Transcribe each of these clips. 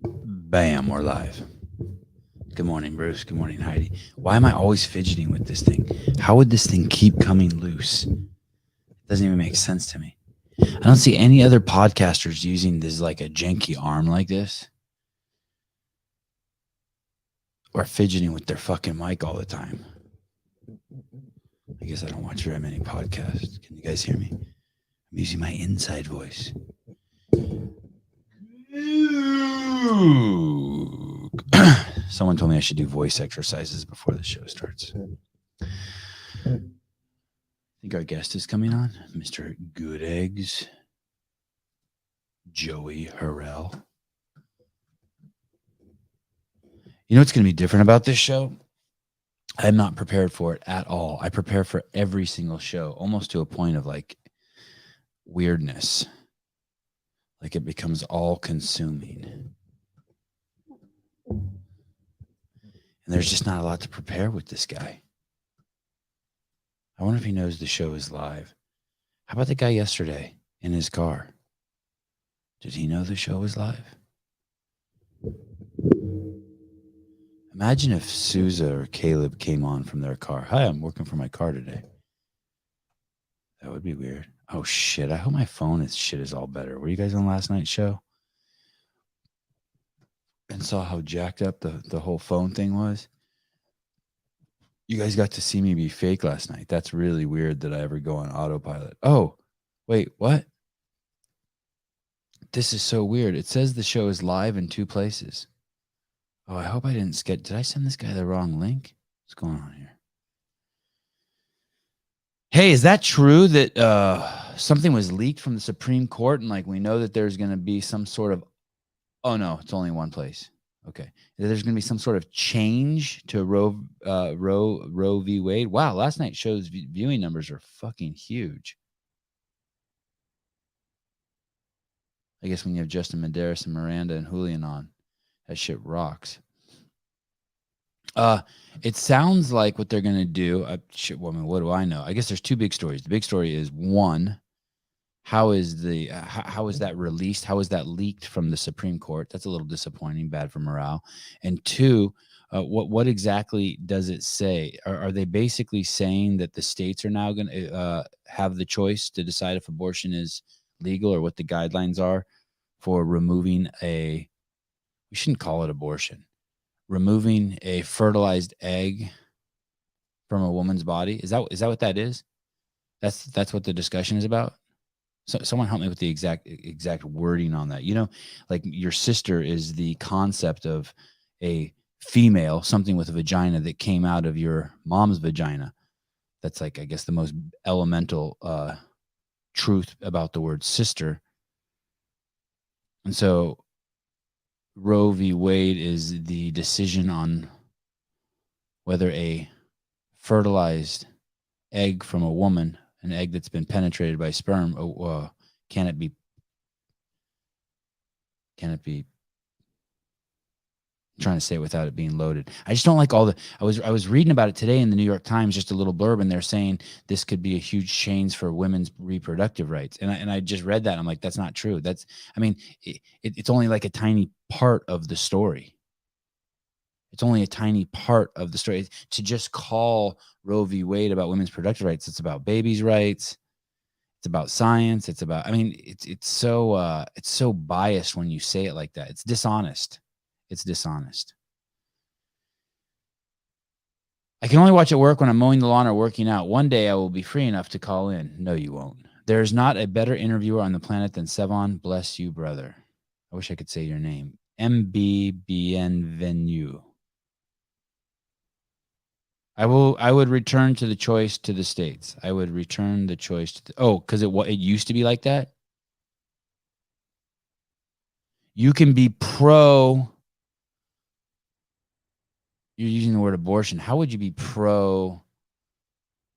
Bam, we're live. Good morning, Bruce. Good morning, Heidi. Why am I always fidgeting with this thing? How would this thing keep coming loose? It doesn't even make sense to me. I don't see any other podcasters using this like a janky arm like this or fidgeting with their fucking mic all the time. I guess I don't watch very many podcasts. Can you guys hear me? I'm using my inside voice. Someone told me I should do voice exercises before the show starts. I think our guest is coming on, Mr. Good Eggs, Joey Harrell. You know what's going to be different about this show? I'm not prepared for it at all. I prepare for every single show, almost to a point of like weirdness. Like it becomes all consuming. And there's just not a lot to prepare with this guy. I wonder if he knows the show is live. How about the guy yesterday in his car? Did he know the show was live? Imagine if Souza or Caleb came on from their car. Hi, I'm working from my car today. That would be weird. Oh, shit. I hope my phone is all better. Were you guys on last night's show? And saw how jacked up the whole phone thing was? You guys got to see me be fake last night. That's really weird that I ever go on autopilot. Oh, wait, what? This is so weird. It says the show is live in 2 places. Oh, I hope I didn't did I send this guy the wrong link? What's going on here? Hey, is that true that something was leaked from the Supreme Court and like we know that there's going to be some sort of, oh no, it's only one place. Okay. There's going to be some sort of change to Roe v. Wade. Wow, last night's show's viewing numbers are fucking huge. I guess when you have Justin Medeiros and Miranda and Julian on, that shit rocks. It sounds like what they're going to do. What do I know? I guess there's 2 big stories. The big story is, one, how is that released? How is that leaked from the Supreme Court? That's a little disappointing, bad for morale. And 2, what exactly does it say? Are they basically saying that the states are now going to have the choice to decide if abortion is legal or what the guidelines are for removing we shouldn't call it abortion, removing a fertilized egg from a woman's body? Is that what that is? That's what the discussion is about? So someone help me with the exact wording on that. You know, like your sister is the concept of a female, something with a vagina that came out of your mom's vagina. That's like, I guess, the most elemental truth about the word sister. And so Roe v. Wade is the decision on whether a fertilized egg from a woman, an egg that's been penetrated by sperm, can it be I'm trying to say it without it being loaded. I just don't like all the, I was reading about it today in the New York Times, just a little blurb, and they're saying this could be a huge change for women's reproductive rights. And I just read that. I'm like, that's not true. It's only like a tiny part of the story. It's only a tiny part of the story. To just call Roe v. Wade about women's reproductive rights, it's about babies' rights. It's about science. It's about, it's so biased when you say it like that. It's dishonest. It's dishonest. I can only watch at work when I'm mowing the lawn or working out. One day I will be free enough to call in. No, you won't. There's not a better interviewer on the planet than Sevon. Bless you, brother. I wish I could say your name. MB Bienvenue. I would return to the choice to the states. I would return the choice to because it used to be like that. You can be pro. You're using the word abortion. How would you be pro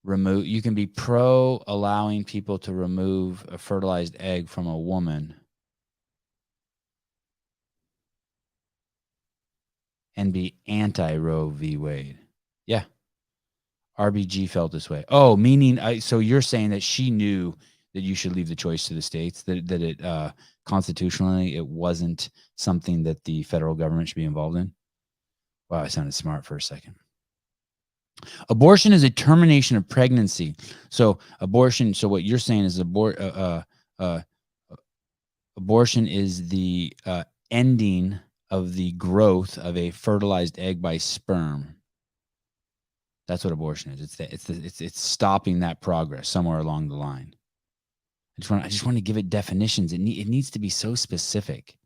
remove? You can be pro allowing people to remove a fertilized egg from a woman and be anti Roe v. Wade. Yeah. RBG felt this way. Oh, meaning, so you're saying that she knew that you should leave the choice to the states, that it constitutionally it wasn't something that the federal government should be involved in? Wow, I sounded smart for a second. Abortion is a termination of pregnancy. So abortion. So what you're saying is abortion is the ending of the growth of a fertilized egg by sperm. That's what abortion is. It's stopping that progress somewhere along the line. I just want to give it definitions. It needs to be so specific.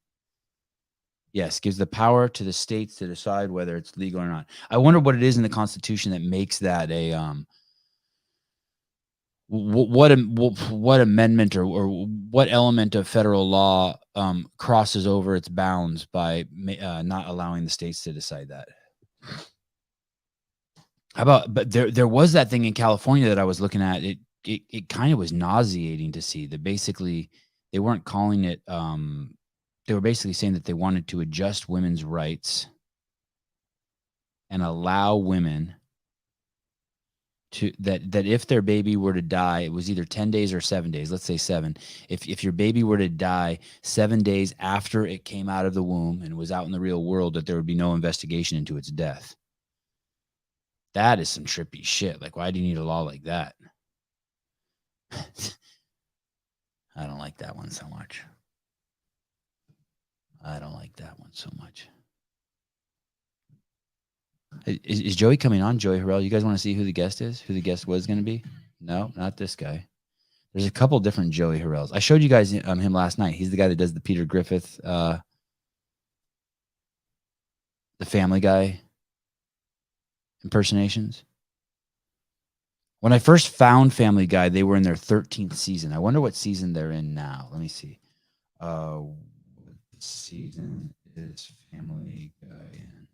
Yes, gives the power to the states to decide whether it's legal or not. I wonder what it is in the Constitution that makes that a what amendment or what element of federal law crosses over its bounds by not allowing the states to decide that. How about, but there was that thing in California that I was looking at. It kind of was nauseating to see that basically they weren't calling it they were basically saying that they wanted to adjust women's rights and allow women to that if their baby were to die, it was either 10 days or 7 days, let's say 7. If your baby were to die 7 days after it came out of the womb and was out in the real world, that there would be no investigation into its death. That is some trippy shit. Like, why do you need a law like that? I don't like that one so much. Is Joey coming on? Joey Harrell, you guys want to see who the guest is? Who the guest was going to be? No, not this guy. There's a couple different Joey Harrells. I showed you guys him last night. He's the guy that does the Peter Griffith, the Family Guy impersonations. When I first found Family Guy, they were in their 13th season. I wonder what season they're in now. Let me see. What season is Family Guy in?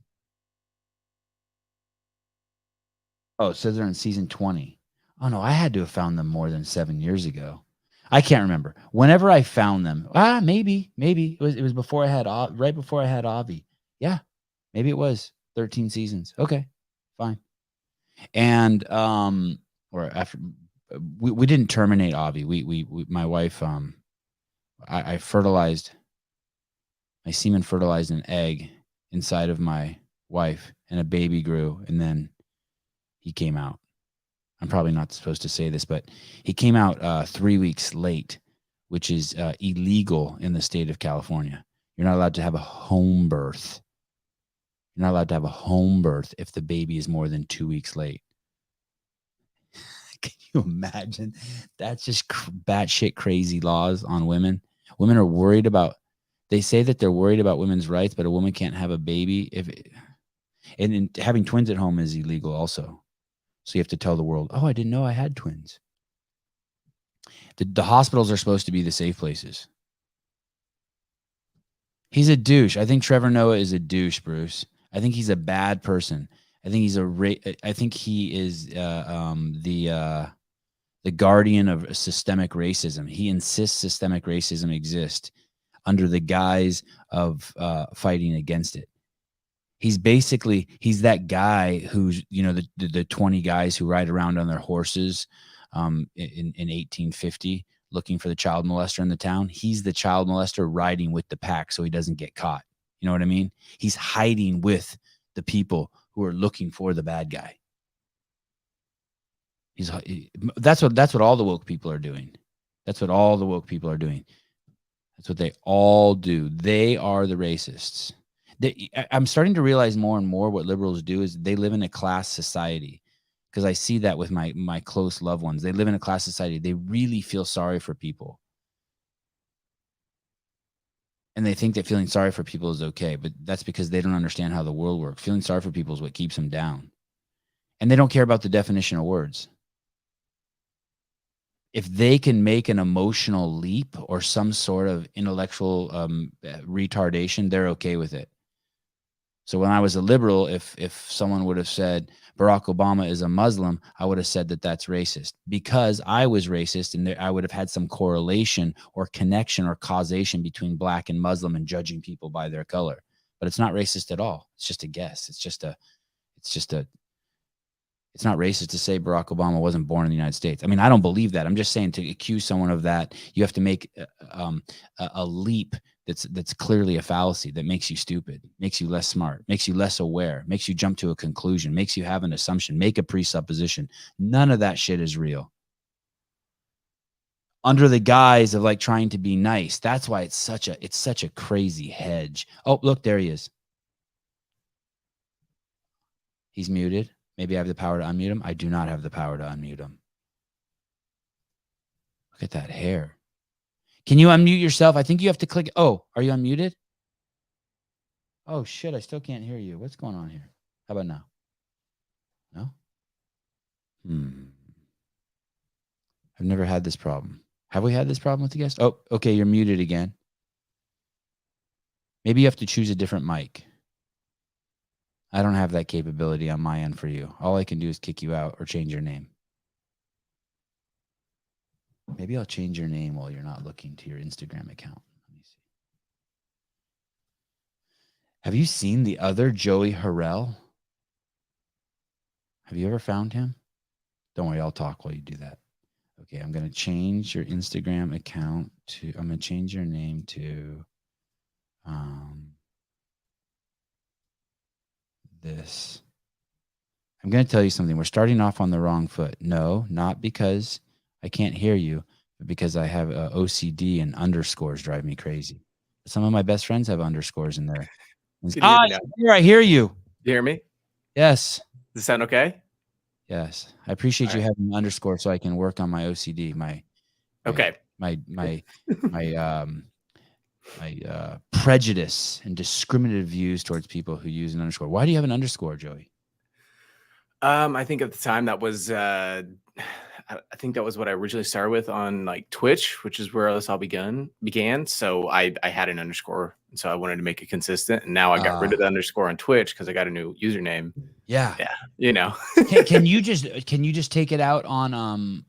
Oh, it says they're in season 20. Oh, no, I had to have found them more than 7 years ago. I can't remember. Whenever I found them, maybe. It was before I had, right before I had Avi. Yeah, maybe it was 13 seasons. Okay, fine. And, or after, we didn't terminate Avi. We my wife, I fertilized, my semen fertilized an egg inside of my wife, and a baby grew, and then he came out. I'm probably not supposed to say this, but he came out 3 weeks late, which is illegal in the state of California. You're not allowed to have a home birth. You're not allowed to have a home birth if the baby is more than 2 weeks late. Can you imagine? That's just batshit crazy laws on women. Women are worried about, they say that they're worried about women's rights, but a woman can't have a baby and having twins at home is illegal also. So you have to tell the world, oh, I didn't know I had twins. The hospitals are supposed to be the safe places. He's a douche. I think Trevor Noah is a douche, Bruce. I think he's a bad person. I think I think he is the guardian of systemic racism. He insists systemic racism exists under the guise of fighting against it. He's that guy who's, the 20 guys who ride around on their horses in 1850 looking for the child molester in the town. He's the child molester riding with the pack so he doesn't get caught. You know what I mean? He's hiding with the people who are looking for the bad guy. That's what all the woke people are doing. That's what all the woke people are doing. That's what they all do. They are the racists. I'm starting to realize more and more what liberals do is they live in a class society, because I see that with my close loved ones. They live in a class society. They really feel sorry for people. And they think that feeling sorry for people is okay, but that's because they don't understand how the world works. Feeling sorry for people is what keeps them down. And they don't care about the definition of words. If they can make an emotional leap or some sort of intellectual retardation, they're okay with it. So when I was a liberal, if someone would have said Barack Obama is a Muslim, I would have said that that's racist, because I was racist, and I would have had some correlation or connection or causation between black and Muslim and judging people by their color. But it's not racist at all. It's just a guess. It's just a It's not racist to say Barack Obama wasn't born in the United States. I mean, I don't believe that. I'm just saying to accuse someone of that, you have to make a leap that's clearly a fallacy that makes you stupid, makes you less smart, makes you less aware, makes you jump to a conclusion, makes you have an assumption, make a presupposition. None of that shit is real. Under the guise of like trying to be nice. That's why it's such a crazy hedge. Oh, look, there he is. He's muted. Maybe I have the power to unmute him. I do not have the power to unmute him. Look at that hair. Can you unmute yourself? I think you have to click. Oh, are you unmuted? Oh, shit. I still can't hear you. What's going on here? How about now? No? I've never had this problem. Have we had this problem with the guest? Oh, okay. You're muted again. Maybe you have to choose a different mic. I don't have that capability on my end for you. All I can do is kick you out or change your name. Maybe I'll change your name while you're not looking to your Instagram account. Let me see. Have you seen the other Joey Harrell? Have you ever found him? Don't worry, I'll talk while you do that. Okay, I'm going to change your Instagram account to, I'm going to change your name to this. I'm going to tell you something. We're starting off on the wrong foot. No, not because I can't hear you, but because I have OCD and underscores drive me crazy. Some of my best friends have underscores in there. I hear you. You hear me? Yes. Does it sound okay? Yes. I appreciate you having an underscore so I can work on my OCD. My prejudice and discriminative views towards people who use an underscore. Why do you have an underscore, Joey? I think at the time that was I think that was what I originally started with on like Twitch, which is where this all began. So I had an underscore, and so I wanted to make it consistent. And now I got rid of the underscore on Twitch because I got a new username. Yeah. You know. can you just take it out on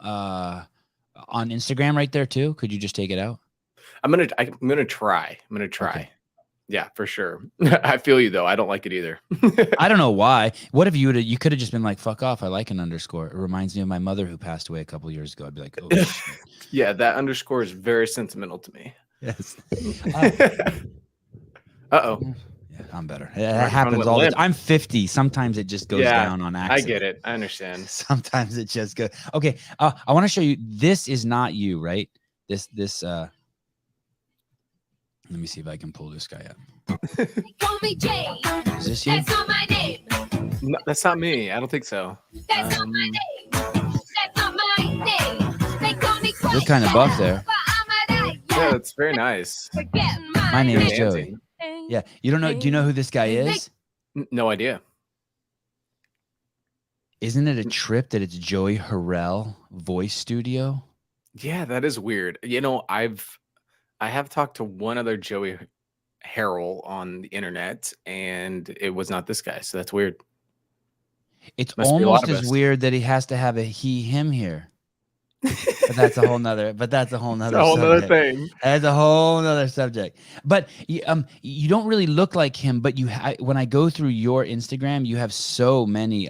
Instagram right there too? Could you just take it out? I'm gonna try. Okay. Yeah, for sure. I feel you though. I don't like it either. I don't know why. What if you could have just been like, fuck off. I like an underscore. It reminds me of my mother who passed away a couple years ago. I'd be like, oh shit. Yeah, that underscore is very sentimental to me. Yes. Uh-oh. Yeah, I'm better. It happens all the time. I'm 50. Sometimes it just goes down on accident. I get it. I understand. Sometimes it just goes. Okay. I want to show you. This is not you, right? This let me see if I can pull this guy up. Call me Jay. Is this you? That's not my name. No, that's not me. I don't think so. That's not my name. That's not my name. They call me You're kind of buff there. Yeah, that's very nice. My name is Joey. Yeah. You don't know. Do you know who this guy is? No idea. Isn't it a trip that it's Joey Harrell voice studio? Yeah, that is weird. You know, I have talked to one other Joey Harrell on the internet, and it was not this guy. So that's weird. It's almost as weird that he has to have a he, him here. But that's a whole nother. That's a whole nother thing. That's a whole nother subject. But you don't really look like him. But when I go through your Instagram, you have so many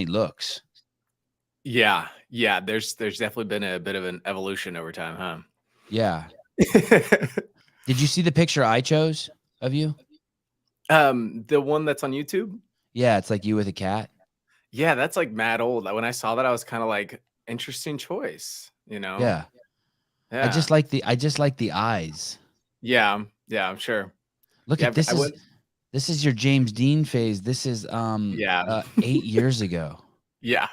looks. Yeah. There's definitely been a bit of an evolution over time, huh? Yeah. Did you see the picture I chose of you? The one that's on YouTube? Yeah, it's like you with a cat. Yeah, that's like mad old. When I saw that, I was kind of like, interesting choice, you know? Yeah. I just like the eyes. Yeah, I'm sure. Look at this. This is your James Dean phase. This is 8 years ago. Yeah.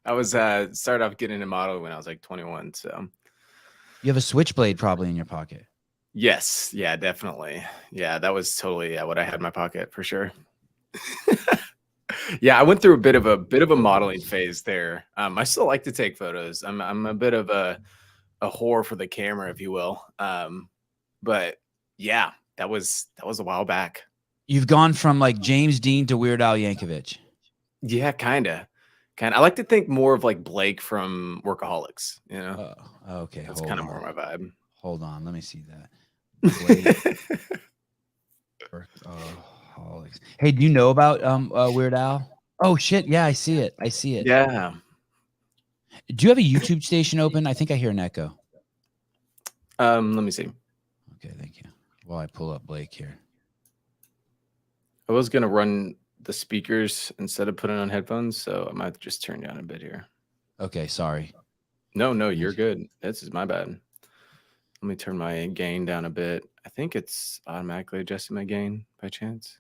I was started off getting into modeling when I was like 21. So you have a switchblade probably in your pocket. Yes. Yeah, definitely. Yeah, that was totally what I had in my pocket for sure. Yeah, I went through a bit of a modeling phase there. I still like to take photos. I'm a bit of a whore for the camera, if you will. But yeah, that was a while back. You've gone from like James Dean to Weird Al Yankovic. Yeah, kind of. I like to think more of like Blake from Workaholics, you know? Okay. That's kind of more my vibe. Hold on. Let me see that. Workaholics. Hey, do you know about Weird Al? Oh shit! Yeah, I see it. I see it. Yeah. Do you have a YouTube station open? I think I hear an echo. Let me see. Okay, thank you. While I pull up Blake here. I was gonna run the speakers instead of putting on headphones, so I might just turn down a bit here. Okay, sorry. No, you're good. This is my bad. Let me turn my gain down a bit. I think it's automatically adjusting my gain by chance.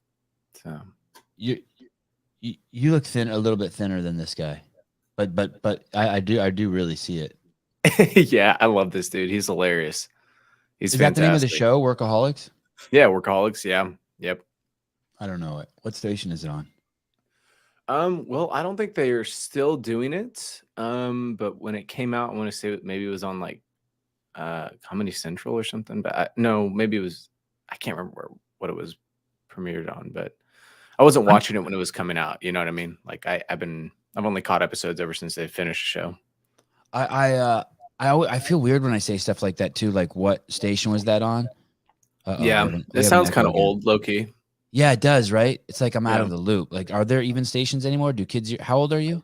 So You look thin, a little bit thinner than this guy, but I do really see it. yeah, I love this dude. He's hilarious. He's Is that fantastic. the name of the show, Workaholics? Yeah, Workaholics. Yeah. Yep. I don't know it. What station is it on? Well, I don't think they are still doing it. But when it came out, I want to say maybe it was on like Comedy Central or something. But no, maybe it was. I can't remember what it was premiered on. But I wasn't watching it when it was coming out. You know what I mean? Like I've only caught episodes ever since they finished the show. I feel weird when I say stuff like that too. Like, what station was that on? Yeah, it sounds kind of old, low key. Yeah, it does, right? It's like I'm out Yeah. of the loop. Like, are there even stations anymore? Do kids? How old are you?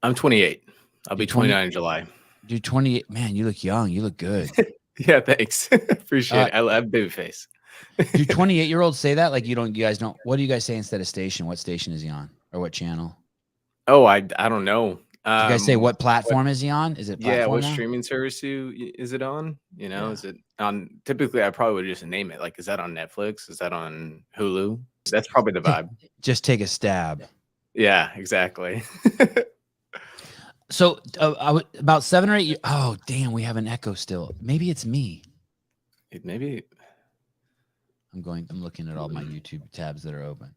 I'm 28. I'll be You're 20 29 in July. You're 28. Man, you look young. You look good. Yeah, thanks. Appreciate it. I have baby face. Do 28-year-olds say that? Like, you guys don't. What do you guys say instead of station? What station is he on, or what channel? Oh, I don't know. Do you guys say what platform is he on? Is it Yeah, platform what now? streaming service is it on? You know, Yeah. is it on? Typically, I probably would just name it. Like, is that on Netflix? Is that on Hulu? That's probably the vibe. Just take a stab. Yeah, exactly. So about 7 or 8 years. Oh, damn, we have an echo still. Maybe it's me. Maybe. I'm looking at all my YouTube tabs that are open.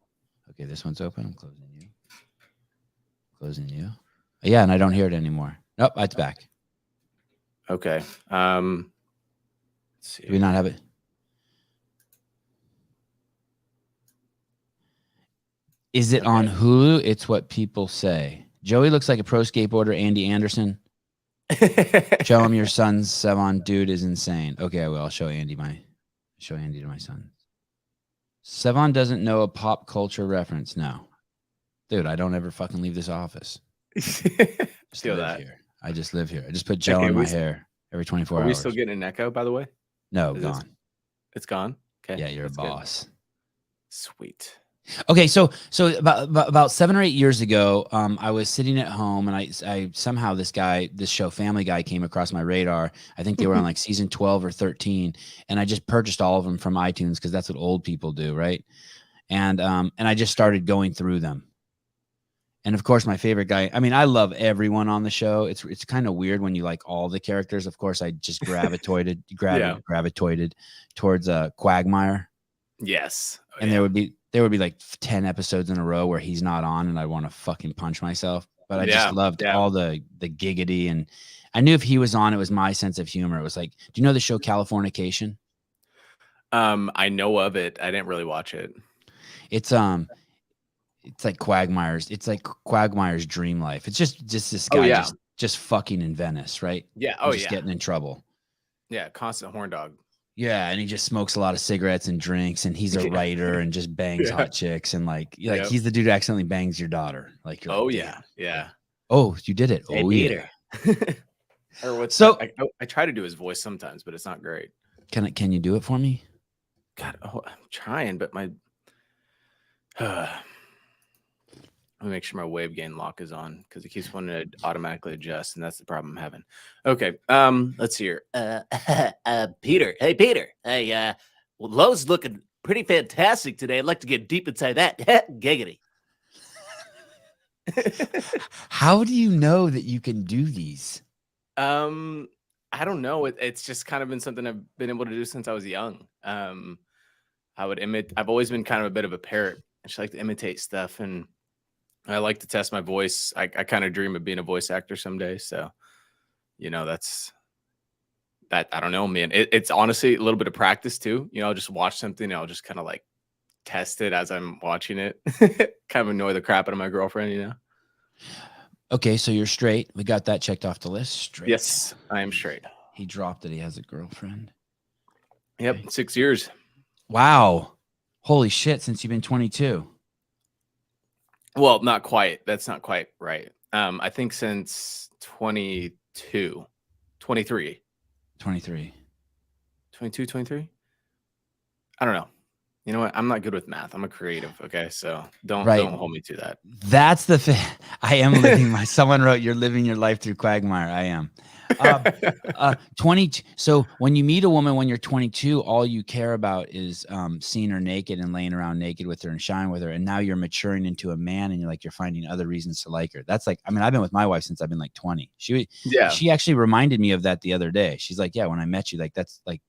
Okay, this one's open. I'm closing you. Closing you. Yeah, and I don't hear it anymore. Nope, it's back. Okay. Let's see. Do we not have it? Is it on Hulu? It's what people say. Joey looks like a pro skateboarder. Andy Anderson. Show him your son's Sevon. Dude is insane. Okay, I will. I'll show Andy to my son. Sevon doesn't know a pop culture reference. No. Dude, I don't ever fucking leave this office. Just Feel live that. here. I just live here. I just put gel Okay, in my hair every 24 Are hours. we still getting an echo, by the way? No, Is gone. It's gone. Okay. Yeah, you're that's a good. boss. Sweet. Okay, so about 7 or 8 years ago, I was sitting at home, and I somehow this show Family Guy came across my radar. I think they were on like season 12 or 13, and I just purchased all of them from iTunes because that's what old people do, right? And I just started going through them. And of course, my favorite guy. I mean, I love everyone on the show. It's kind of weird when you like all the characters. Of course, I just gravitated towards Quagmire. Yes. Oh, And yeah. there would be like 10 episodes in a row where he's not on, and I want to fucking punch myself. But I just loved all the giggity, and I knew if he was on, it was my sense of humor. It was like, do you know the show Californication? I know of it. I didn't really watch it. It's like Quagmire's. It's like Quagmire's dream life. It's just this guy just fucking in Venice, right? Yeah. And just getting in trouble. Yeah. Constant horn dog. Yeah, and he just smokes a lot of cigarettes and drinks, and he's a writer and just bangs hot chicks, and like he's the dude who accidentally bangs your daughter. Like, you're like, yeah. Yeah. Oh, you did it. Hey, oh, Peter. Or what's So- I try to do his voice sometimes, but it's not great. Can you do it for me? God, I'm trying, but my let me make sure my wave gain lock is on because it keeps wanting to automatically adjust, and that's the problem I'm having. Okay, let's see here. Peter. Hey, Peter. Hey, well, Lowe's looking pretty fantastic today. I'd like to get deep inside that. Giggity. How do you know that you can do these? I don't know. It's just kind of been something I've been able to do since I was young. I've always been kind of a bit of a parrot. I just like to imitate stuff, and I like to test my voice. I kind of dream of being a voice actor someday. So, that's that. I don't know, man. It's honestly a little bit of practice too. I'll just watch something and I'll just kind of like test it as I'm watching it. Kind of annoy the crap out of my girlfriend, Okay, so you're straight. We got that checked off the list. Straight. Yes, I am straight. He dropped that he has a girlfriend. Yep, Okay. 6 years. Wow. Holy shit, since you've been 22. Well, not quite. That's not quite right. I think since 22, 23, 23. 22, 23. I don't know. You know what? I'm not good with math. I'm a creative. Okay, so don't Right. hold me to that. That's the thing. I am living my. Someone wrote, "You're living your life through quagmire." I am. 22. So when you meet a woman when you're 22, all you care about is seeing her naked and laying around naked with her and showering with her. And now you're maturing into a man, and you're finding other reasons to like her. That's like, I mean, I've been with my wife since I've been like 20. Yeah, She actually reminded me of that the other day. She's like, "Yeah, when I met you, that's like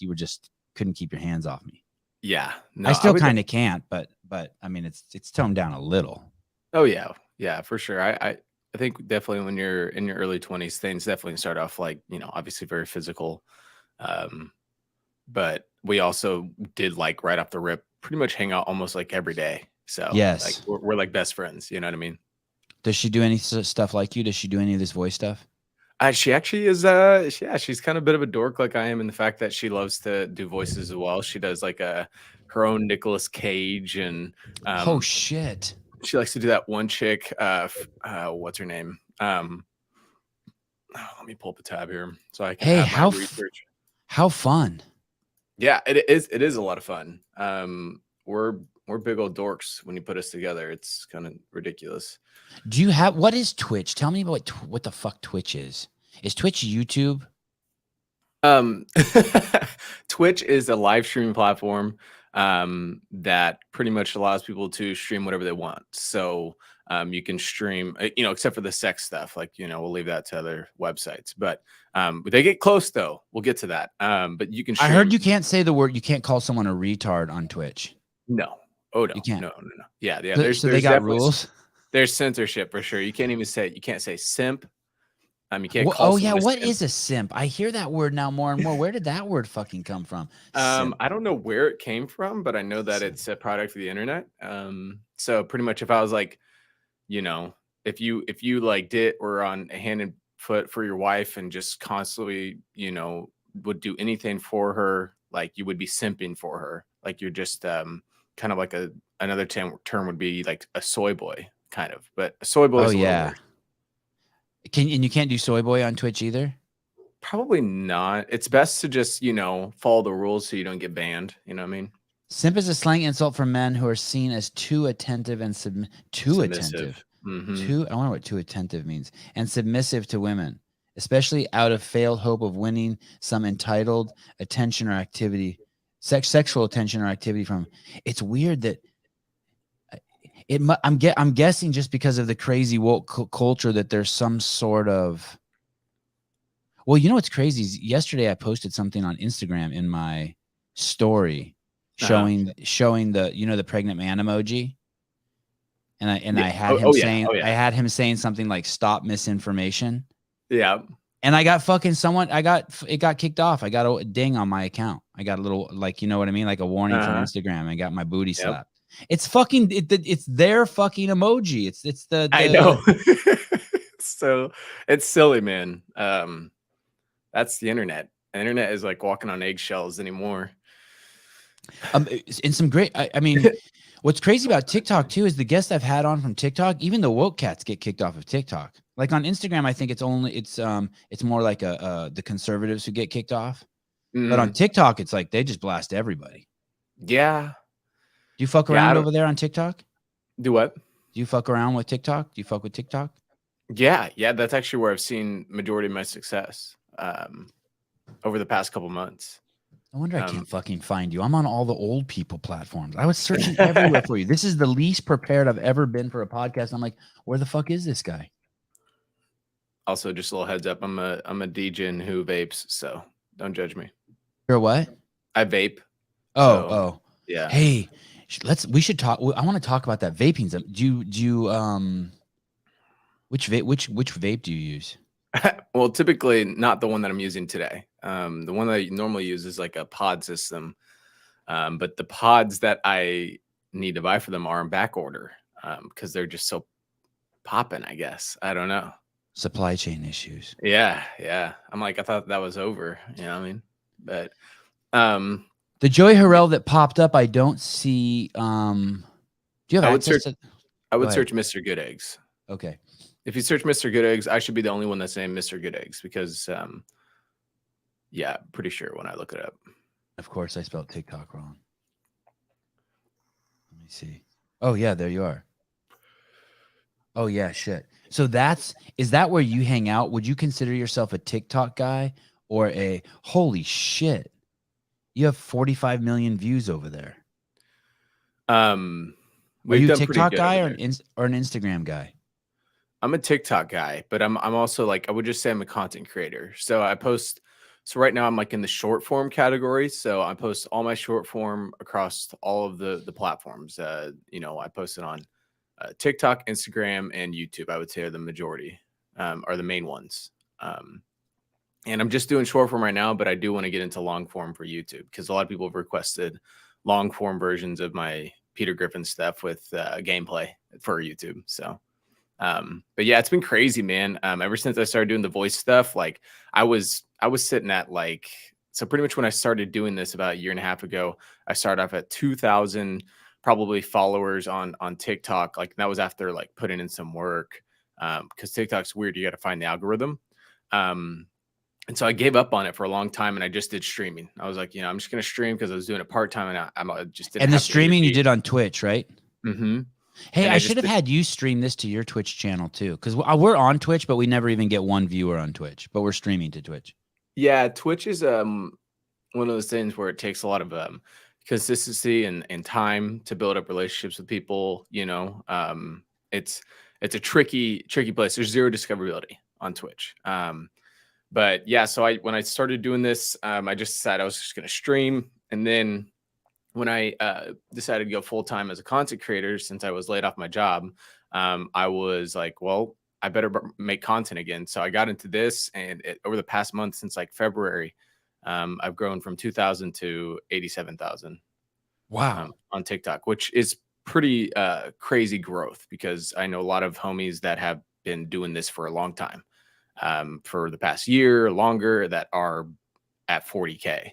you were just couldn't keep your hands off me." yeah. No, I still would- kind of can't, but I mean, it's toned down a little. Oh yeah, for sure. I think definitely when you're in your early 20s, things definitely start off like, obviously very physical. But we also did like right off the rip, pretty much hang out almost like every day. So Yes. like we're like best friends. You know what I mean? Does she do any stuff like you? Does she do any of this voice stuff? She actually is. She's kind of a bit of a dork like I am in the fact that she loves to do voices as well. She does like her own Nicolas Cage and Oh shit! she likes to do that one chick. What's her name? Let me pull up the tab here so I can Hey, have my research. How fun! Yeah, it is. It is a lot of fun. We're big old dorks when you put us together. It's kind of ridiculous. Do you have what is Twitch? Tell me about what the fuck Twitch is. Is Twitch YouTube? Twitch is a live streaming platform that pretty much allows people to stream whatever they want. So you can stream, except for the sex stuff. Like, we'll leave that to other websites. But they get close though. We'll get to that. But you can. I heard you can't say the word. You can't call someone a retard on Twitch. No. Oh no. You can't. No. Yeah. So they got rules. There's censorship for sure. You can't even say. You can't say simp. You can't. Well, call oh yeah, someone a what simp. is a simp? I hear that word now more and more. Where did that word fucking come from? I don't know where it came from, but I know that it's a product of the internet. So pretty much if I was like, if you like were on a hand and foot for your wife and just constantly, would do anything for her, like you would be simping for her. Like you're just kind of like another term would be like a soy boy kind of, but a soy boy is a little weird. You can't do soy boy on Twitch either? Probably not. It's best to just, follow the rules so you don't get banned. You know what I mean? Simp is a slang insult for men who are seen as too attentive and attentive. Mm-hmm. I wonder what too attentive means. And submissive to women, especially out of failed hope of winning some entitled attention or activity, sexual attention or activity from. It's weird that I'm guessing just because of the crazy woke culture that there's some sort of. Well, you know what's crazy is yesterday I posted something on Instagram in my story showing the the pregnant man emoji, and I had him saying I had him saying something like "stop misinformation." Yeah, and I got it got kicked off. I got a ding on my account. I got a little like you know what I mean, like a warning from Instagram. I got my booty slapped. It's fucking it's their fucking emoji. It's the I know. So it's silly, man. That's the internet. The internet is like walking on eggshells anymore. In some great, I mean, what's crazy about TikTok too is the guests I've had on from TikTok, even the woke cats get kicked off of TikTok. Like on Instagram, I think it's more like the conservatives who get kicked off. But on TikTok, it's like they just blast everybody. Yeah. Do you fuck around over there on TikTok? Do what? Do you fuck around with TikTok? Do you fuck with TikTok? Yeah. That's actually where I've seen majority of my success over the past couple months. I wonder I can't fucking find you. I'm on all the old people platforms. I was searching everywhere for you. This is the least prepared I've ever been for a podcast. I'm like, where the fuck is this guy? Also, just a little heads up. I'm a DJ who vapes, so don't judge me. You're what? I vape. Oh. Yeah. Hey, we should talk. I want to talk about that vaping. Do you which vape do you use? Well, typically not the one that I'm using today. The one that I normally use is like a pod system. But the pods that I need to buy for them are in back order because they're just so popping, I guess. I don't know. Supply chain issues. Yeah. I'm like, I thought that was over. You know what I mean? But the Joey Harrell that popped up, I don't see. Do you have access to? I would ahead. search Mr. Good Eggs. Okay. If you search Mr. Good Eggs, I should be the only one that's named Mr. Good Eggs because, yeah, pretty sure when I look it up. Of course, I spelled TikTok wrong. Let me see. Oh yeah, there you are. Oh yeah, shit. So is that where you hang out? Would you consider yourself a TikTok guy or a holy shit? You have 45 million views over there. Are We've you a done pretty TikTok good guy over or there. an Instagram guy? I'm a TikTok guy, but I'm also like I would just say I'm a content creator. So I post. So right now I'm like in the short form category. So I post all my short form across all of the platforms. You know, I post it on TikTok, Instagram, and YouTube. I would say are the majority, are the main ones. And I'm just doing short form right now, but I do want to get into long form for YouTube because a lot of people have requested long form versions of my Peter Griffin stuff with gameplay for YouTube. So. But yeah, it's been crazy, man. Ever since I started doing the voice stuff, like I was sitting at like, so pretty much when I started doing this about a year and a half ago, I started off at 2,000 probably followers on TikTok. Like that was after like putting in some work. Cause TikTok's weird. You got to find the algorithm. And so I gave up on it for a long time and I just did streaming. I was like, you know, I'm just going to stream because I was doing it part-time and I just didn't. And the have streaming you did on Twitch, right? Mm-hmm. Hey, And I I should just have had you stream this to your Twitch channel too, because we're on Twitch, but we never even get one viewer on Twitch. But we're streaming to Twitch. Yeah, Twitch is one of those things where it takes a lot of consistency and time to build up relationships with people. You know, it's a tricky place. There's zero discoverability on Twitch. But yeah, so when I started doing this, I just decided I was just going to stream, and then when I decided to go full time as a content creator, since I was laid off my job, I was like, well, I better make content again. So I got into this, and over the past month, since like February, I've grown from 2,000 to 87,000. Wow. On TikTok, which is pretty crazy growth because I know a lot of homies that have been doing this for a long time, for the past year, longer, that are at 40K.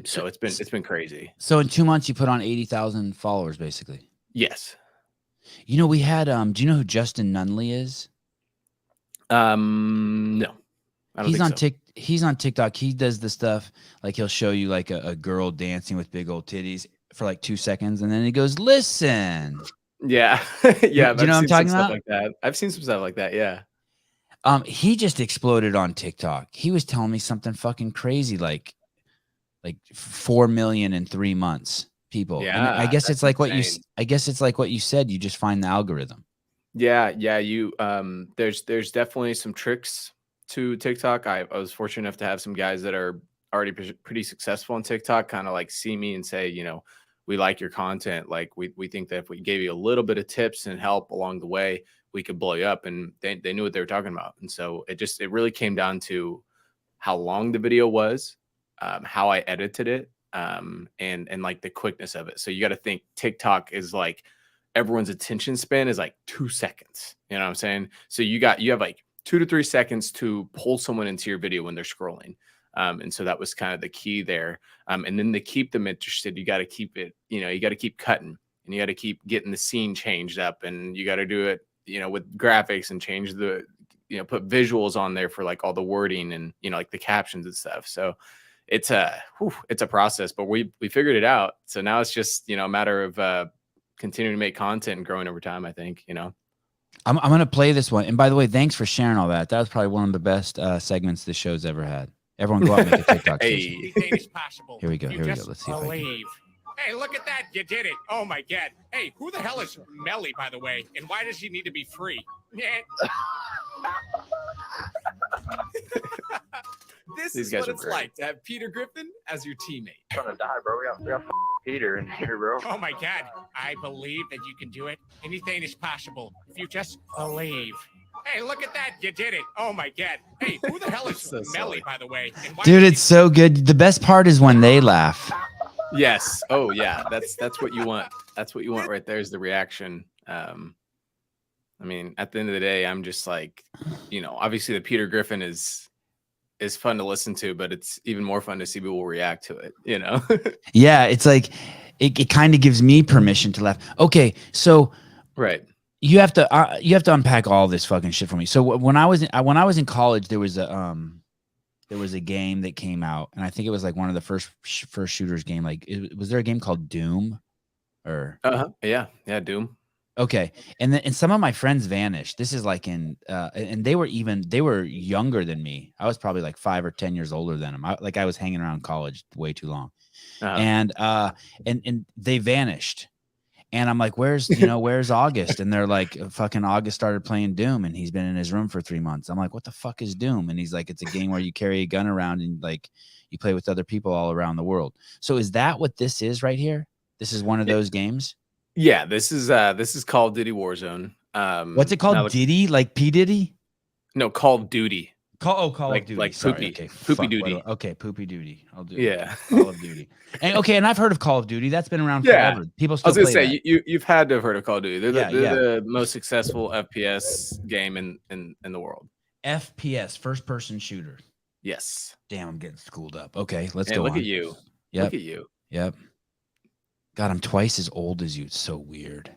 So it's been crazy. So in 2 months, you put on 80,000 followers, basically. Yes. You know, we had do you know who Justin Nunley is? No, I don't He's think on so. He's on TikTok. He does the stuff like he'll show you like a girl dancing with big old titties for like 2 seconds, and then he goes, "Listen." Yeah, yeah. Do you know what I'm talking about? Like that. I've seen some stuff like that. Yeah. He just exploded on TikTok. He was telling me something fucking crazy, like 4 million in 3 months. People. Yeah, And I guess it's that's like insane. what you said. You just find the algorithm. Yeah, yeah. You there's definitely some tricks to TikTok. I was fortunate enough to have some guys that are already pretty successful on TikTok kind of like see me and say, you know, we like your content. Like we think that if we gave you a little bit of tips and help along the way, we could blow you up. And they knew what they were talking about. And so it really came down to how long the video was, how I edited it, and like the quickness of it. So you got to think TikTok is like everyone's attention span is like 2 seconds. You know what I'm saying? So you have like 2 to 3 seconds to pull someone into your video when they're scrolling. And so that was kind of the key there. And then to keep them interested, you got to keep it, you know, you got to keep cutting and you got to keep getting the scene changed up, and you got to do it, you know, with graphics and change the, you know, put visuals on there for like all the wording and, you know, like the captions and stuff. So it's a process, but we figured it out. So now it's just, you know, a matter of continuing to make content and growing over time, I think, you know. I'm going to play this one. And by the way, thanks for sharing all that. That was probably one of the best segments this show's ever had. Everyone go out and make a TikTok station. Hey. Anything is possible. Here we go. You Here we go. just Let's see if I can. believe. Hey, look at that. You did it. Oh, my God. Hey, who the hell is Melly, by the way? And why does he need to be free? This These is guys what are it's great. like to have Peter Griffin as your teammate. Trying to die, bro. We got Peter in here, bro. Oh, my God. I believe that you can do it. Anything is possible if you just believe. Hey, look at that. You did it. Oh, my God. Hey, who the hell is So Melly, silly. by the way? And why Dude, does it's so good. The best part is when they laugh. Yes. Oh yeah. That's what you want. That's what you want right there is the reaction. I mean, at the end of the day, I'm just like, you know, obviously the Peter Griffin is fun to listen to, but it's even more fun to see people react to it, you know? Yeah, it's like it kind of gives me permission to laugh. Okay, so Right. you have to unpack all this fucking shit for me. So when I was in college, there was a game that came out, and I think it was like one of the first shooters game. Like, was there a game called Doom? Or Yeah, Doom. okay, and some of my friends vanished. This is like and they were younger than me. I was probably like 5 or 10 years older than them. I was hanging around college way too long, and they vanished. And I'm like, where's August? And they're like, fucking August started playing Doom and he's been in his room for 3 months. I'm like, what the fuck is Doom? And he's like, it's a game where you carry a gun around and like you play with other people all around the world. So is that what this is right here? This is one of those games? Yeah, this is Call of Duty Warzone. What's it called? Diddy? Like P. Diddy? No, Call of Duty. Call like, of Duty. Like Sorry, Poopy. okay. Poopy Duty. Okay, Poopy Duty. I'll do Yeah. Call of Duty. And I've heard of Call of Duty. That's been around Yeah. forever. People I still was gonna play say that. you've had to have heard of Call of Duty. They're Yeah, the most successful FPS game in the world. FPS, first person shooter. Yes. Damn, I'm getting schooled up. Okay, let's And go look on. at you. Yep. Look at you. Yep. God, I'm twice as old as you. It's so weird.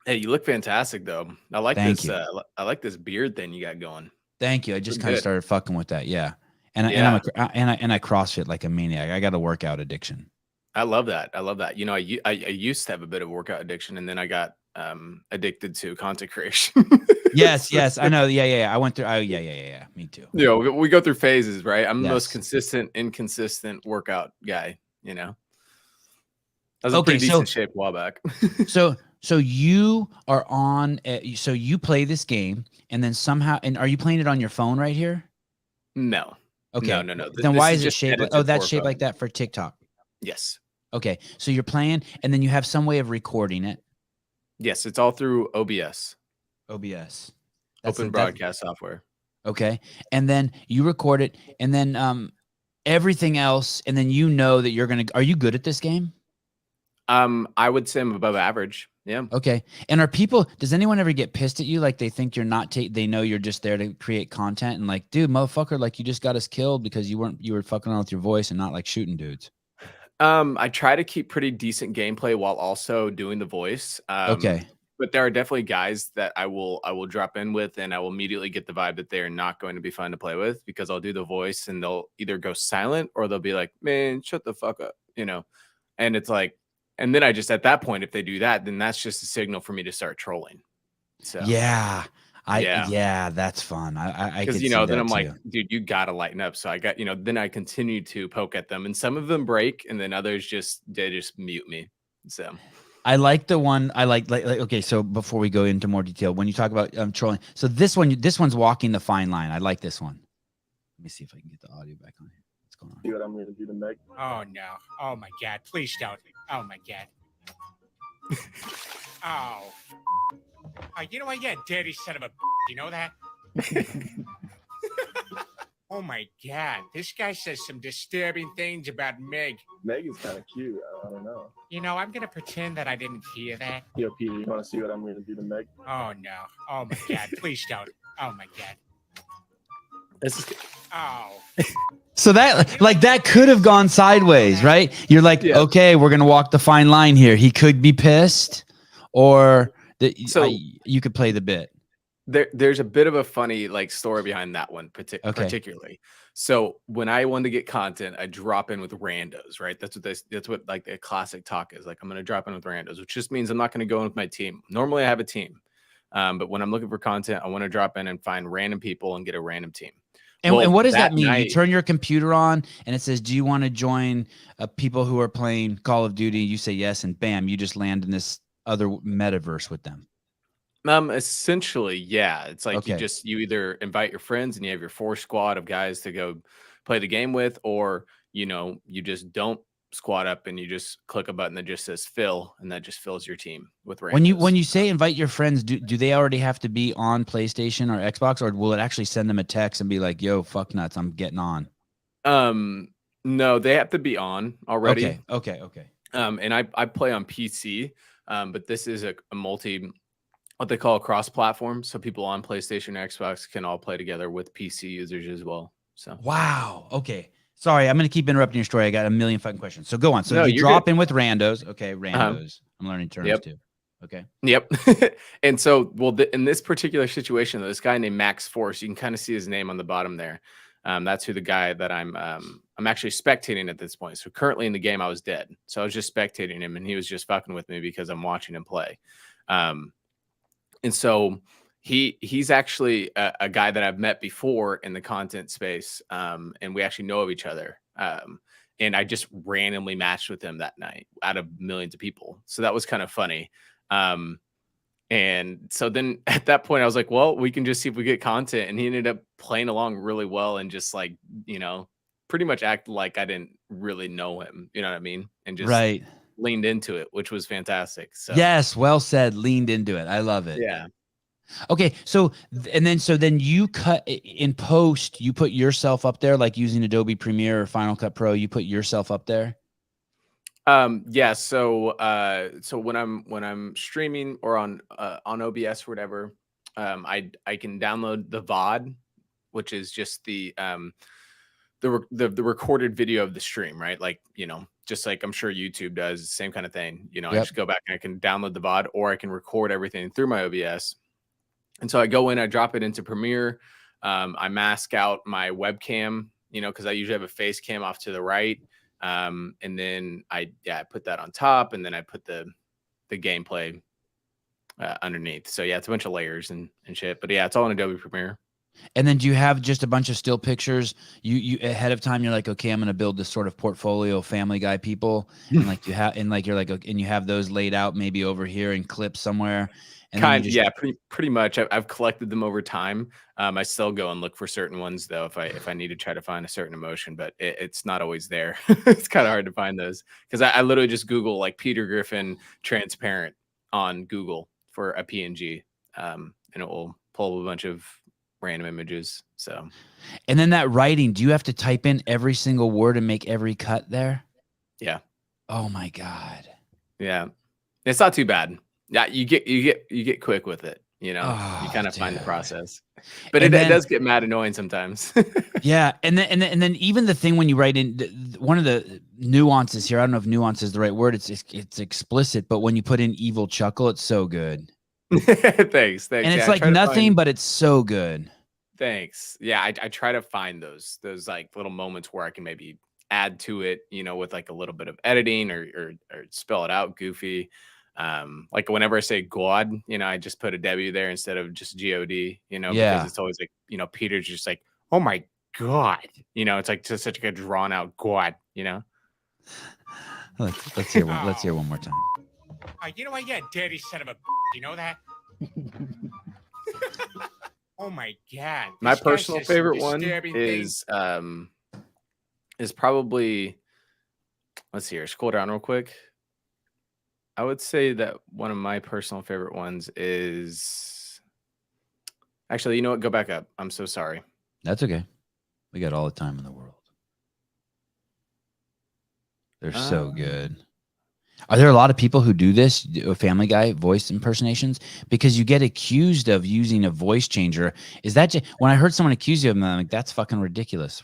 Hey, you look fantastic though. I like Thank this. you. I like this beard thing you got going. Thank you. I just Look kind of good. started fucking with that. Yeah. And Yeah. I CrossFit like a maniac. I got a workout addiction. I love that. I love that. You know, I used to have a bit of workout addiction, and then I got addicted to content creation. Yes, I know. Yeah. I went through. Oh, yeah. Me too. You know, we go through phases, right? I'm the most Yes. consistent, inconsistent workout guy. You know, I was Okay, in pretty decent so- shape a while back. So you are on. So you play this game, and then somehow, and are you playing it on your phone right here? No. Okay. No. Then This why is is it just shaped? Like, edited oh, that's for shaped phone. like that for TikTok. Yes. Okay. So you're playing, and then you have some way of recording it. Yes, it's all through OBS, OBS. open broadcast software. Okay. And then you record it, and then everything else, and then you know that are you good at this game? I would say I'm above average. Yeah. Okay. And does anyone ever get pissed at you? Like they think you're not, they know you're just there to create content and like, dude, motherfucker, like you just got us killed because you were fucking around with your voice and not like shooting dudes. I try to keep pretty decent gameplay while also doing the voice. Okay. But there are definitely guys that I will drop in with, and I will immediately get the vibe that they are not going to be fun to play with because I'll do the voice and they'll either go silent or they'll be like, man, shut the fuck up, you know? And it's like, and then I just, at that point, if they do that, then that's just a signal for me to start trolling. So Yeah. Yeah. Yeah, that's fun. I because could you know, see then that I'm too. like, dude, you gotta lighten up. So I got, you know, then I continue to poke at them, and some of them break, and then others they just mute me. So I like the one I like okay, so before we go into more detail, when you talk about trolling, so this one's walking the fine line. I like this one. Let me see if I can get the audio back on here. What's going on? See what I'm gonna do to Meg? Oh no. Oh my god. Please don't. Oh my god. Oh. Oh, you know what? Yeah, dirty son of a. You know that? Oh my god. This guy says some disturbing things about Meg. Meg is kind of cute. I don't know. You know, I'm gonna pretend that I didn't hear that. Yo, Peter, you want to see what I'm gonna do to Meg? Oh no. Oh my god. Please don't. Oh my god. this is Oh. So that could have gone sideways, right? You're like, Yeah. okay, we're gonna walk the fine line here. He could be pissed, or you could play the bit. there's a bit of a funny like story behind that one particularly. So when I want to get content, I drop in with randos, right? That's what like the classic talk is. Like, I'm gonna drop in with randos, which just means I'm not gonna go in with my team. Normally I have a team. But when I'm looking for content, I want to drop in and find random people and get a random team. And, Well, and what does that that mean? You night- turn your computer on and it says, do you want to join people who are playing Call of Duty? You say yes, and bam, you just land in this other metaverse with them. Essentially, yeah. It's like Okay. you either invite your friends and you have your 4 squad of guys to go play the game with, or you know, you just don't squad up and you just click a button that just says fill, and that just fills your team with randos. When you say invite your friends, do they already have to be on PlayStation or Xbox, or will it actually send them a text and be like, yo, fuck nuts, I'm getting on? No, they have to be on already. Okay. And I play on PC, but this is a what they call a cross-platform, so people on PlayStation and Xbox can all play together with PC users as well. So Wow. Okay. Sorry, I'm going to keep interrupting your story. I got a million fucking questions. So go on. So No, you you're drop good. in with randos. Okay, randos. I'm learning terms Yep. too. Okay. Yep. And so, well, in this particular situation, this guy named Max Force, you can kind of see his name on the bottom there. That's who the guy that I'm actually spectating at this point. So currently in the game, I was dead. So I was just spectating him, and he was just fucking with me because I'm watching him play. And so he's actually a guy that I've met before in the content space, and we actually know of each other. And I just randomly matched with him that night out of millions of people. So that was kind of funny. And so then at that point I was like, well, we can just see if we get content. And he ended up playing along really well and just like, pretty much act like I didn't really know him. You know what I mean? And just Right. leaned into it, which was fantastic. So Yes. Well said. Leaned into it. I love it. yeah. Okay. So then you cut in post, you put yourself up there, like using Adobe Premiere or Final Cut Pro, you put yourself up there. Yeah. So when I'm streaming or on OBS or whatever, I can download the VOD, which is just the recorded video of the stream, right? Like, just like I'm sure YouTube does, same kind of thing. I Yep. just go back and I can download the VOD, or I can record everything through my OBS. And so I go in, I drop it into Premiere. I mask out my webcam, because I usually have a face cam off to the right. And then I put that on top, and then I put the gameplay underneath. So yeah, it's a bunch of layers and shit. But yeah, it's all in Adobe Premiere. And then do you have just a bunch of still pictures? You ahead of time, you're like, okay, I'm going to build this sort of portfolio of Family Guy people, and like you have, and like you're like, okay, and you have those laid out maybe over here in clips somewhere. And yeah, pretty much. I've collected them over time. I still go and look for certain ones though, if I need to try to find a certain emotion, but it's not always there. It's kind of hard to find those because I literally just Google like Peter Griffin transparent on Google for a PNG, and it will pull up a bunch of random images. So, and then that writing, do you have to type in every single word and make every cut there? Yeah. Oh my God. Yeah, it's not too bad. Yeah, you get quick with it. You Oh, kind of find the dude. process, but And it then- does get mad annoying sometimes. Yeah, and then even the thing when you write in one of the nuances here, I don't know if nuance is the right word. It's explicit, but when you put in evil chuckle, it's so good. Thanks. And Yeah, it's I like try to nothing, find- but it's so good. Thanks. Yeah, I try to find those like little moments where I can maybe add to it, with like a little bit of editing or spell it out goofy. Like whenever I say God, I just put a W there instead of just God, Yeah. because it's always like, Peter's just like, oh my God, it's like just such a good drawn out God, Let's hear one. Let's hear one more time. You know what? Yeah, dirty son of a. You know that? Oh my God. My This guy personal says some favorite one disturbing things. is probably, let's see here, scroll down real quick. I would say that one of my personal favorite ones is actually, you know what? Go back up. I'm so sorry. That's okay. We got all the time in the world. They're so good. Are there a lot of people who do this, Family Guy voice impersonations? Because you get accused of using a voice changer. Is that when I heard someone accuse you of them, I'm like, that's fucking ridiculous.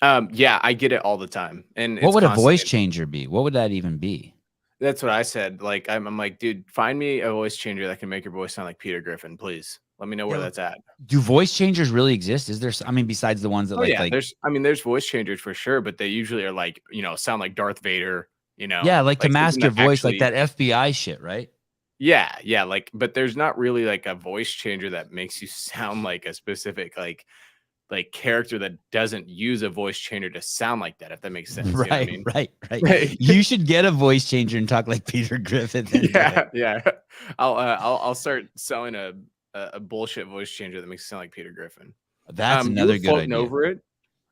Yeah, I get it all the time. And What it's would a voice constant. changer be? What would that even be? That's what I said. Like, I'm like, dude, find me a voice changer that can make your voice sound like Peter Griffin, please. Let me know where that's at. Do voice changers really exist? Is there? I mean, besides the ones that there's voice changers for sure, but they usually are like, sound like Darth Vader. Yeah, like to mask your something that voice, actually, like that FBI shit, right? Yeah, like, but there's not really like a voice changer that makes you sound like a specific like character that doesn't use a voice changer to sound like that, if that makes sense. Right, you know what I mean? right. Right. You should get a voice changer and talk like Peter Griffin. Yeah. I'll start selling a bullshit voice changer that makes it sound like Peter Griffin. That's another good idea. Over it.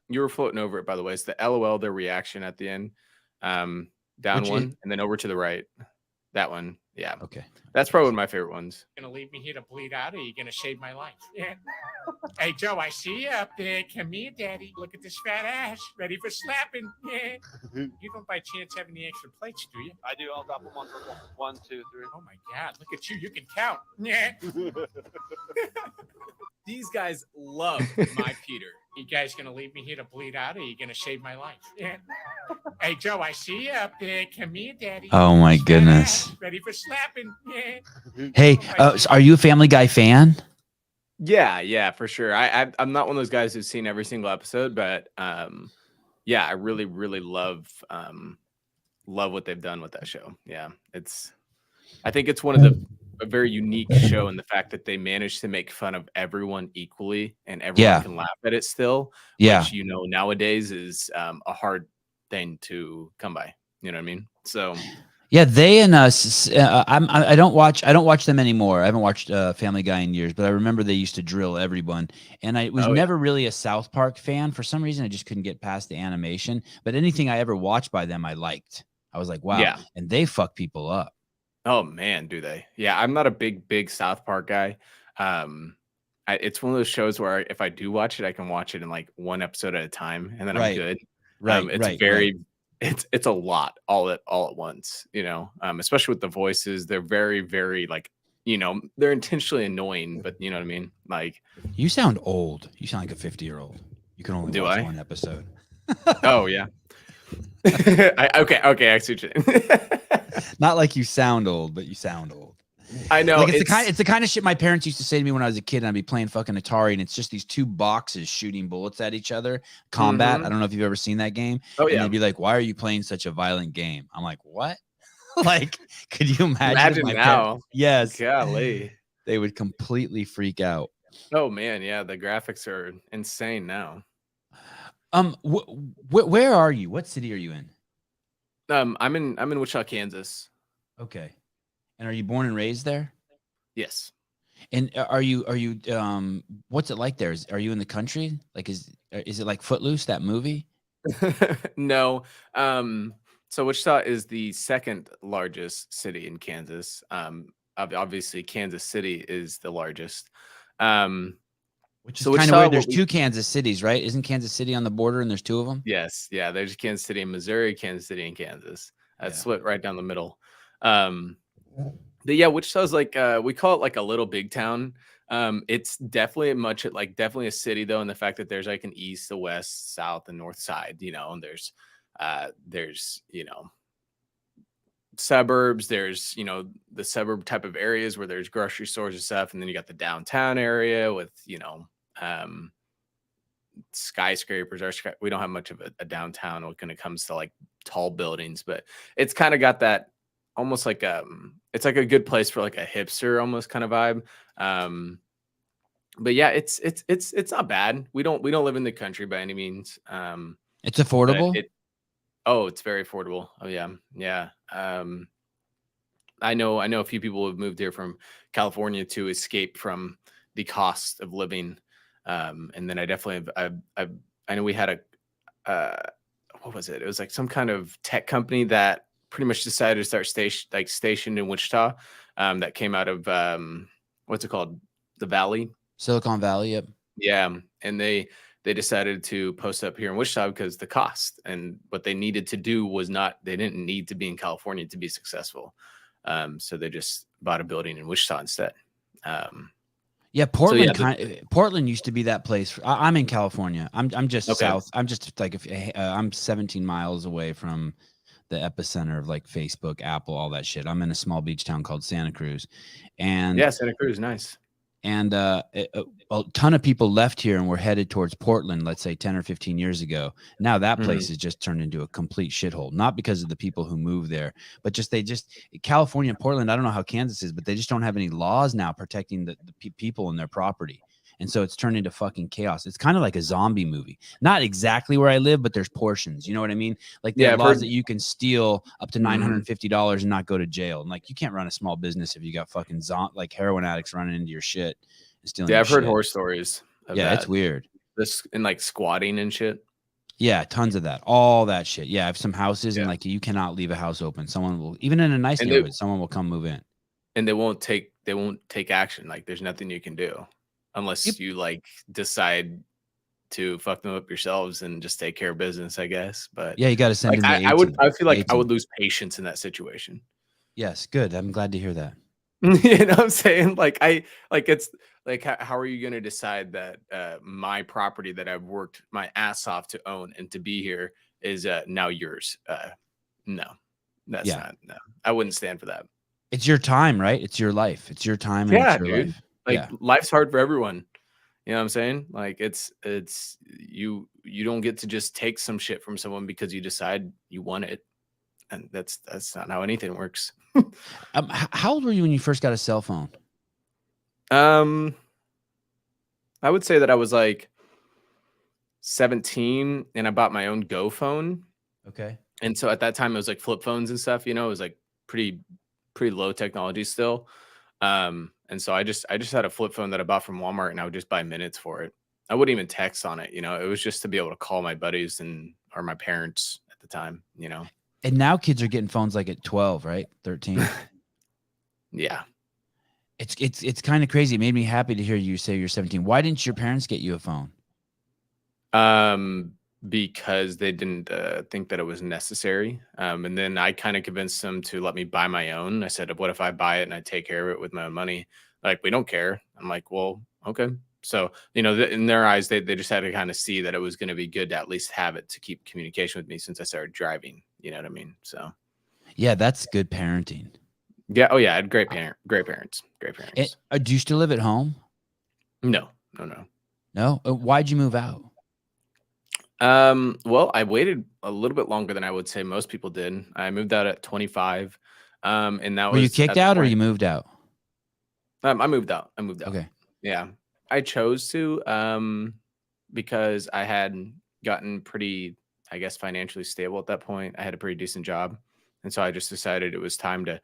You were floating over it, by the way. It's the LOL, their reaction at the end. Down Which one and then over to the right. That one. Yeah. Okay. That's probably one of my favorite ones. Gonna leave me here to bleed out, or are you gonna save my life? Yeah. Hey Joe, I see you up there. Come here, Daddy. Look at this fat ass, ready for slapping. Yeah. You don't by chance have any extra plates, do you? I do. I'll drop them on for 1, 2, 3. Oh my God! Look at you. You can count. Yeah. These guys love my Peter. You guys gonna leave me here to bleed out, or are you gonna save my life? Yeah. Hey, Joe, I see you up there. Come here, Daddy. Oh my Fat goodness. ass, ready for slapping? Yeah. Hey, so are you a Family Guy fan? Yeah, for sure. I'm not one of those guys who's seen every single episode, but yeah, I really love what they've done with that show. Yeah, I think it's one of a very unique show in the fact that they managed to make fun of everyone equally and everyone Yeah. can laugh at it still, Yeah. which nowadays is a hard thing to come by. You know what I mean? So Yeah, they and us. I don't watch them anymore. I haven't watched Family Guy in years, but I remember they used to drill everyone. And I was Oh, yeah. never really a South Park fan. For some reason, I just couldn't get past the animation. But anything I ever watched by them, I liked. I was like, wow. Yeah. And they fuck people up. Oh man, do they? Yeah, I'm not a big South Park guy. It's one of those shows where if I do watch it, I can watch it in like one episode at a time, and then Right. I'm good. Right. It's right. very, it's a lot all at once. Especially with the voices, they're very like they're intentionally annoying, but you know what I mean. Like You sound old. You sound like a 50-year-old. You can only Do watch I? one episode. oh yeah. Okay, I see what you mean. Not like you sound old, but you sound old. I know Like it's the kind of shit my parents used to say to me when I was a kid, and I'd be playing fucking Atari, and it's just these two boxes shooting bullets at each other. Combat. Mhm. I don't know if you've ever seen that game. Oh And yeah. they'd be like, "Why are you playing such a violent game?" I'm like, "What?" Like, could you imagine? Imagine my now. parents- Yes, Golly. they would completely freak out. Oh man, yeah, the graphics are insane now. Where are you? What city are you in? I'm in Wichita, Kansas. Okay, and are you born and raised there? Yes. And are you what's it like there? Are you in the country? Like is it like Footloose, that movie? No. So Wichita is the second largest city in Kansas. Obviously Kansas City is the largest. Which is So kind of Wichita, weird. There's what we- two Kansas cities, right? Isn't Kansas City on the border and there's two of them? Yes, yeah, there's Kansas City in Missouri, Kansas City in Kansas. That's Yeah. split right down the middle. But yeah, Wichita's like we call it like a little big town. It's definitely definitely a city though, in the fact that there's like an east, a west, south, and north side, and there's suburbs, there's the suburb type of areas where there's grocery stores and stuff, and then you got the downtown area with skyscrapers. We don't have much of a downtown when it comes to like tall buildings, but it's kind of got that almost like it's like a good place for like a hipster almost kind of vibe. But yeah, it's not bad. We don't live in the country by any means. It's affordable. It's very affordable. Oh yeah. I know a few people who have moved here from California to escape from the cost of living. And then I definitely I know we had what was it? It was like some kind of tech company that pretty much decided to start stationed in Wichita. That came out of what's it called? The Valley. Silicon Valley, yep. Yeah. And they decided to post up here in Wichita because the cost, and what they needed to do was they didn't need to be in California to be successful. So they just bought a building in Wichita instead. Yeah, Portland. So Portland used to be that place. I'm in California. I'm just Okay. south. I'm just like I'm 17 miles away from the epicenter of like Facebook, Apple, all that shit. I'm in a small beach town called Santa Cruz, and Yeah, Santa Cruz, nice. and a ton of people left here and were headed towards Portland, let's say 10 or 15 years ago. Now that place has just turned into a complete shithole, not because of the people who moved there, but California and Portland, I don't know how Kansas is, but they just don't have any laws now protecting the people and their property. And so it's turned into fucking chaos. It's kind of like a zombie movie. Not exactly where I live, but there's portions. You know what I mean? Like there are laws that you can steal up to $950 and not go to jail. And like you can't run a small business if you got fucking like heroin addicts running into your shit and stealing. Yeah, your I've heard shit. horror stories. Yeah, it's weird. This and like squatting and shit. Yeah, tons of that. All that shit. Yeah, I have some houses and like you cannot leave a house open. Someone will, even in a nice neighborhood, someone will come move in. And they won't take action. Like there's nothing you can do unless you like decide to fuck them up yourselves and just take care of business, I guess. But yeah, you got to send like, in I feel like I would lose patience in that situation. Yes, good. I'm glad to hear that. You know what I'm saying? It's like, how are you going to decide that my property that I've worked my ass off to own and to be here is now yours? No, that's Yeah. not. No, I wouldn't stand for that. It's your time, right? It's your life. It's your time and Yeah, it's your dude. life. Like Yeah. life's hard for everyone. You know what I'm saying? Like it's you don't get to just take some shit from someone because you decide you want it, and that's not how anything works. How old were you when you first got a cell phone? I would say that I was like 17 and I bought my own Go phone. Okay. And so at that time it was like flip phones and stuff, it was like pretty low technology still. And so I just had a flip phone that I bought from Walmart and I would just buy minutes for it. I wouldn't even text on it, it was just to be able to call my buddies or my parents at the time. And now kids are getting phones like at 12, right? 13. Yeah. It's kind of crazy. It made me happy to hear you say you're 17. Why didn't your parents get you a phone? Because they didn't think that it was necessary. And then I kind of convinced them to let me buy my own. I said, what if I buy it and I take care of it with my own money? Like, we don't care. I'm like, well, okay. So, in their eyes, they just had to kind of see that it was going to be good to at least have it to keep communication with me since I started driving. You know what I mean? So, yeah, that's good parenting. yeah. Oh, yeah. I had great parents. Great parents. Do you still live at home? No. No? Why'd you move out? Well, I waited a little bit longer than I would say most people did. I moved out at 25. And that Were you was kicked out or you moved out? I moved out. Okay. Yeah. I chose to, because I had gotten pretty, I guess, financially stable at that point. I had a pretty decent job. And so I just decided it was time to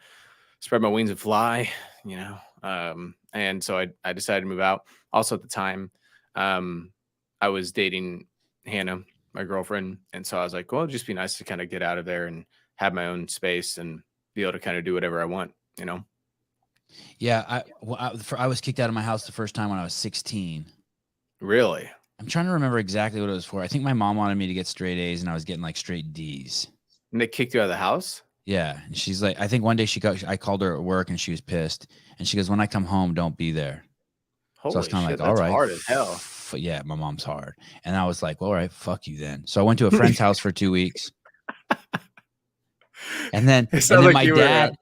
spread my wings and fly, and so I decided to move out. Also at the time, I was dating Hannah, my girlfriend. And so I was like, well, it'd just be nice to kind of get out of there and have my own space and be able to kind of do whatever I want, Yeah, I was kicked out of my house the first time when I was 16. Really? I'm trying to remember exactly what it was for. I think my mom wanted me to get straight A's and I was getting like straight D's. And they kicked you out of the house? Yeah. And she's like, I think one day I called her at work and she was pissed. And she goes, when I come home, don't be there. Holy So I was kind of shit, like, all that's right. hard as hell. Yeah, my mom's hard. And I was like, well, all right, fuck you then. So I went to a friend's house for 2 weeks. And then my dad.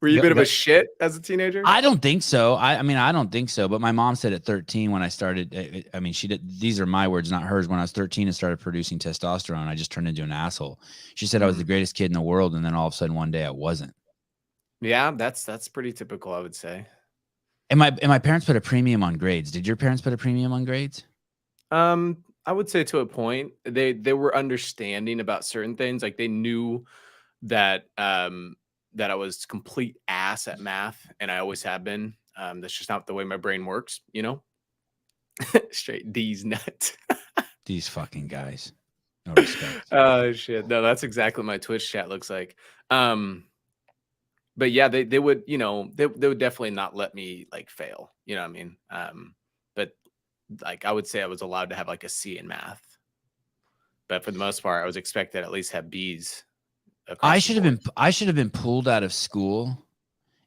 Were you a bit of a shit as a teenager? I don't think so. I mean, I don't think so. But my mom said at 13 when I started, I mean, she did. These are my words, not hers. When I was 13 and started producing testosterone, I just turned into an asshole. She said I was the greatest kid in the world. And then all of a sudden one day I wasn't. Yeah, that's pretty typical, I would say. And my parents put a premium on grades. Did your parents put a premium on grades? I would say to a point. They were understanding about certain things. Like they knew that that I was complete ass at math, and I always have been. That's just not the way my brain works, Straight D's nuts. These fucking guys. No respect. Oh shit. No, that's exactly what my Twitch chat looks like. But yeah, they would, they would definitely not let me like fail. You know what I mean? But like I would say I was allowed to have like a C in math. But for the most part, I was expected to at least have B's. I should have been pulled out of school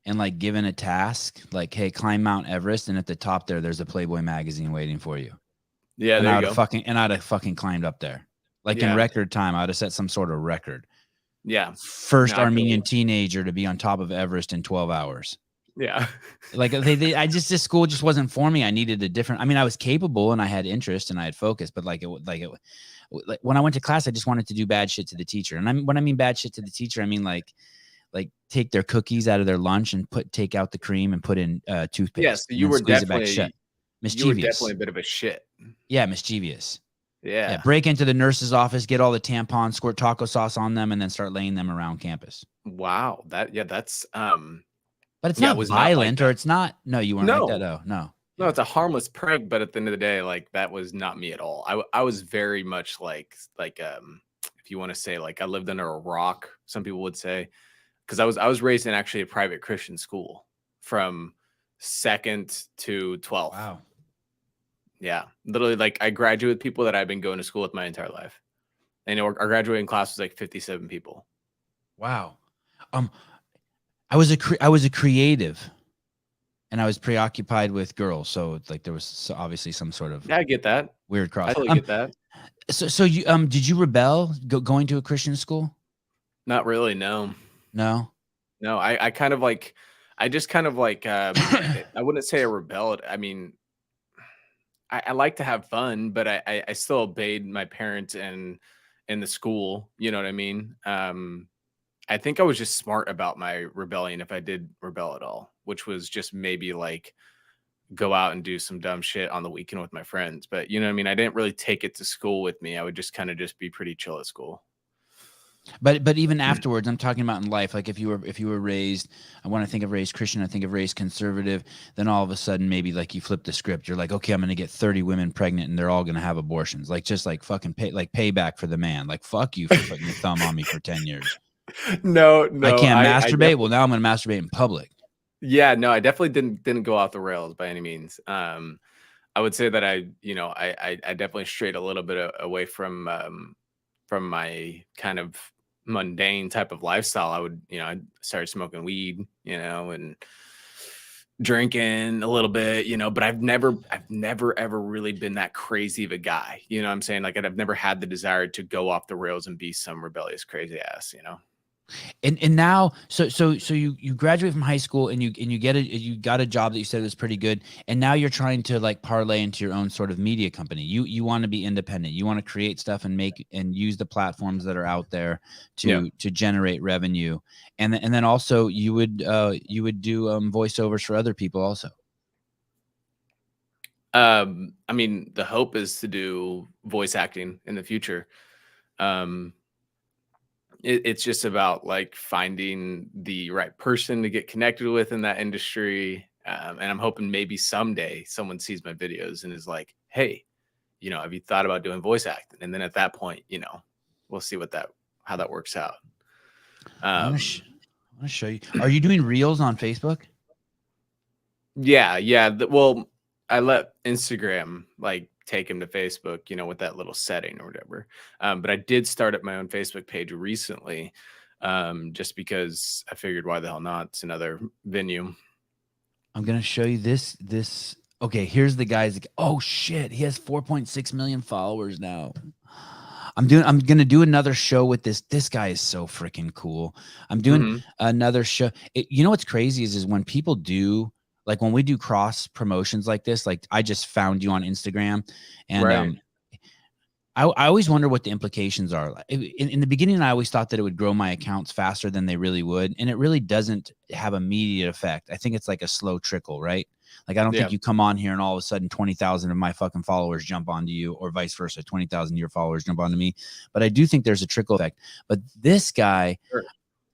and like given a task like, hey, climb Mount Everest, and at the top there's a Playboy magazine waiting for you. Yeah, and there I'd you go. I'd have fucking climbed up there. Like in record time, I'd have set some sort of record. Yeah. First Armenian teenager to be on top of Everest in 12 hours. Yeah. Like this school just wasn't for me. I needed a different, I mean, I was capable and I had interest and I had focus, but like when I went to class, I just wanted to do bad shit to the teacher. And when I mean bad shit to the teacher, I mean like take their cookies out of their lunch and take out the cream and put in toothpaste. Yes, you were definitely mischievous. You were definitely a bit of a shit. Yeah, mischievous. Yeah. Break into the nurse's office, get all the tampons, squirt taco sauce on them, and then start laying them around campus. Wow. That's but it's not violent, or it's not. No, you weren't like that. Oh, no. No, it's a harmless prank, but at the end of the day, like that was not me at all. I was very much like if you want to say like I lived under a rock, some people would say, because I was raised in actually a private Christian school from 2nd to 12th. Wow. Yeah, literally, like I graduated with people that I've been going to school with my entire life, and our graduating class was like 57 people. Wow. I was a creative, and I was preoccupied with girls. So like there was obviously some sort of Yeah, I get that. weird cross. I totally get that. So you did you rebel going to a Christian school? Not really. No. No. No, I kind of like, I just kind of like, I wouldn't say I rebelled. I mean, I like to have fun, but I still obeyed my parents and in the school. You know what I mean? I think I was just smart about my rebellion if I did rebel at all, which was just maybe like go out and do some dumb shit on the weekend with my friends. But you know what I mean? I didn't really take it to school with me. I would just kind of just be pretty chill at school. But even afterwards, I'm talking about in life. Like if you were raised, when I think of raised Christian, I think of raised conservative. Then all of a sudden, maybe like you flip the script. You're like, okay, I'm gonna get 30 women pregnant, and they're all gonna have abortions. Like just like fucking payback for the man. Like fuck you for putting your thumb on me for 10 years. No, I can't masturbate. Well, now I'm gonna masturbate in public. Yeah, no, I definitely didn't go off the rails by any means. I would say that I definitely strayed a little bit away from my kind of mundane type of lifestyle. I started smoking weed, and drinking a little bit, but I've never ever really been that crazy of a guy. You know what I'm saying? Like I've never had the desire to go off the rails and be some rebellious crazy ass, And now, so you graduate from high school and you got a job that you said was pretty good, and now you're trying to like parlay into your own sort of media company. You want to be independent. You want to create stuff and make and use the platforms that are out there to generate revenue, and then also you would do voiceovers for other people also. I mean, the hope is to do voice acting in the future. It's just about like finding the right person to get connected with in that industry. And I'm hoping maybe someday someone sees my videos and is like, hey, have you thought about doing voice acting? And then at that point, we'll see how that works out. I want to show you. Are you doing reels on Facebook? Yeah. Well, I let Instagram like take him to Facebook, with that little setting or whatever. But I did start up my own Facebook page recently, just because I figured why the hell not? It's another venue. I'm gonna show you this. Okay, here's the guy's. Oh shit, he has 4.6 million followers now. I'm gonna do another show with this. This guy is so freaking cool. I'm doing another show. You know what's crazy is when people do. Like when we do cross promotions like this, like I just found you on Instagram, and right. I always wonder what the implications are. In the beginning, I always thought that it would grow my accounts faster than they really would, and it really doesn't have immediate effect. I think it's like a slow trickle, right? Like I don't think you come on here and all of a sudden 20,000 of my fucking followers jump onto you, or vice versa, 20,000 of your followers jump onto me. But I do think there's a trickle effect. But this guy. Sure.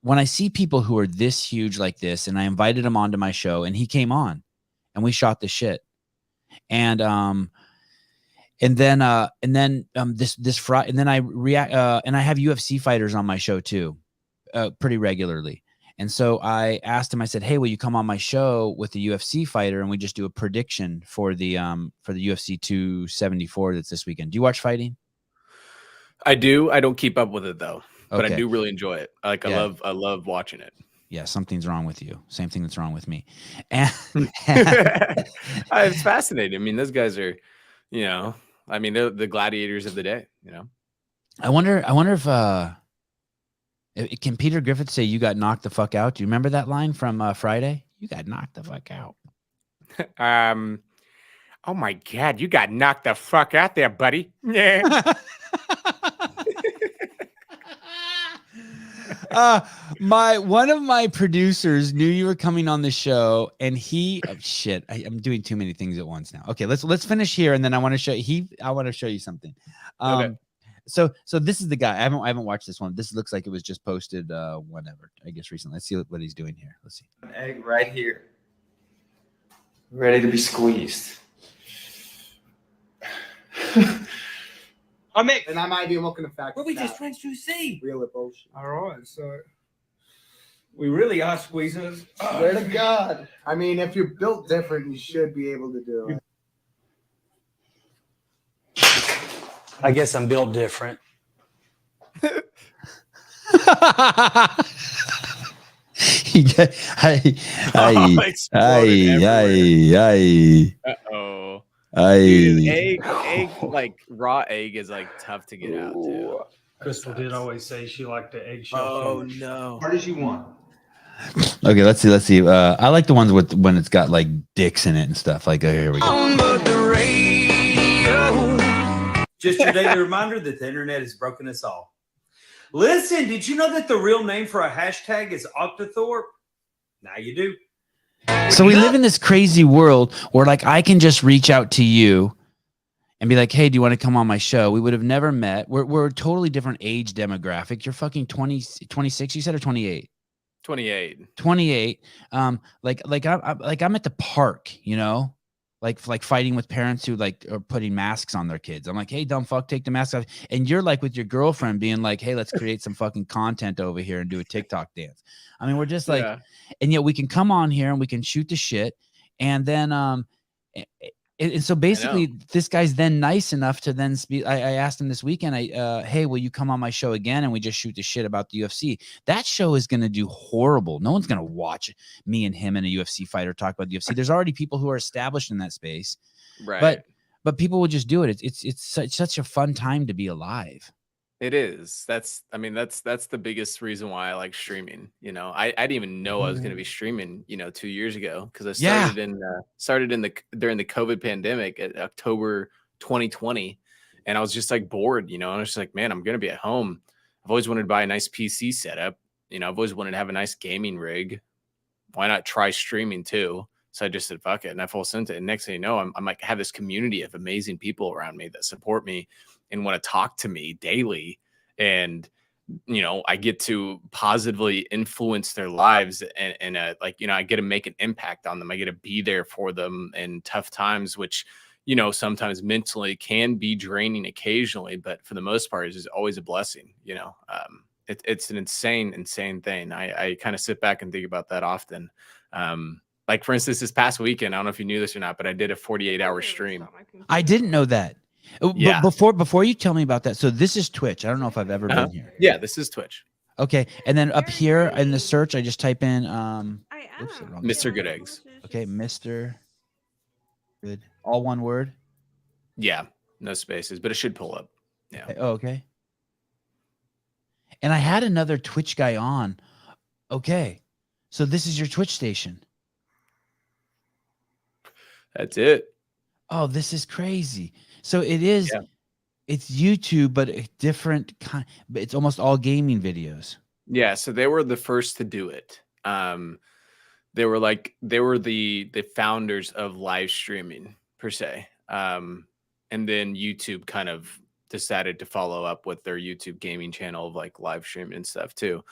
When I see people who are this huge like this, and I invited him onto my show, and he came on, and we shot the shit, and then this Friday, and then I react, and I have UFC fighters on my show too, pretty regularly, and so I asked him. I said, "Hey, will you come on my show with the UFC fighter, and we just do a prediction for the UFC 274 that's this weekend?" Do you watch fighting? I do. I don't keep up with it though. Okay. But I do really enjoy it. I love watching it. Yeah, something's wrong with you. Same thing that's wrong with me. And it's fascinating. I mean, those guys are, they're the gladiators of the day. I wonder if can Peter Griffin say you got knocked the fuck out? Do you remember that line from Friday? You got knocked the fuck out. Oh my God, you got knocked the fuck out there, buddy. Yeah. One of my producers knew you were coming on the show, and I'm doing too many things at once now. Okay, let's finish here, and then I want to show you something. Okay. So this is the guy. I haven't watched this one. This looks like it was just posted whenever, I guess recently. Let's see what he's doing here. Let's see. An egg right here, ready to be squeezed. And I might be looking at fact. Well, we just went to see. Real emotion. All right, so we really are squeezers. Swear to God. I mean, if you're built different, you should be able to do it. I guess I'm built different. Oh, exploded everywhere. Aye. Uh-oh. Dude, Aye. egg, like raw egg is like tough to get out too. Ooh. Crystal did always say she liked the eggshell Oh finish. no. hard as you want. Okay, let's see. I like the ones with when it's got like dicks in it and stuff. Like, here we go. Just your daily reminder that the internet has broken us all. Listen, did you know that the real name for a hashtag is Octothorpe? Now you do. So we live in this crazy world where like I can just reach out to you and be like, hey, do you want to come on my show? We would have never met. We're a totally different age demographic. You're fucking 26, you said, or 28? 28. 28. Like I'm at the park, you know, like fighting with parents who like are putting masks on their kids. I'm like, hey, dumb fuck, take the mask off. And you're like with your girlfriend being like, hey, let's create some fucking content over here and do a TikTok dance. I mean, we're just like, and yet we can come on here and we can shoot the shit. And then, and so basically this guy's then nice enough to then speak. I asked him this weekend, hey, will you come on my show again? And we just shoot the shit about the UFC. That show is going to do horrible. No one's going to watch me and him and a UFC fighter talk about the UFC. There's already people who are established in that space, Right. but people will just do it. It's such a fun time to be alive. It is. That's the biggest reason why I like streaming. You know, I didn't even know I was going to be streaming, 2 years ago, because I started during the COVID pandemic at October 2020, and I was just like bored, and I was just like, man, I'm going to be at home. I've always wanted to buy a nice PC setup. I've always wanted to have a nice gaming rig. Why not try streaming too? So I just said, fuck it. And I full sent it. And next thing you know, I'm like, have this community of amazing people around me that support me and want to talk to me daily. And, I get to positively influence their lives and I get to make an impact on them. I get to be there for them in tough times, which, sometimes mentally can be draining occasionally, but for the most part is always a blessing. It's an insane thing. I kind of sit back and think about that often. Like for instance, this past weekend, I don't know if you knew this or not, but I did a 48-hour stream. I didn't know that. Yeah. Before you tell me about that, so this is Twitch. I don't know if I've ever been here. Yeah, this is Twitch. Okay, and then up here in the search, I just type in Mr. Good Eggs. Okay, Mr. Good, all one word. Yeah, no spaces, but it should pull up. Yeah. Oh, okay. And I had another Twitch guy on. Okay, so this is your Twitch station. That's it. Oh, this is crazy. So it is. Yeah. It's YouTube, but a different kind. But it's almost all gaming videos. Yeah, so they were the first to do it. They were the founders of live streaming per se. And then YouTube kind of decided to follow up with their YouTube gaming channel of like live streaming and stuff too.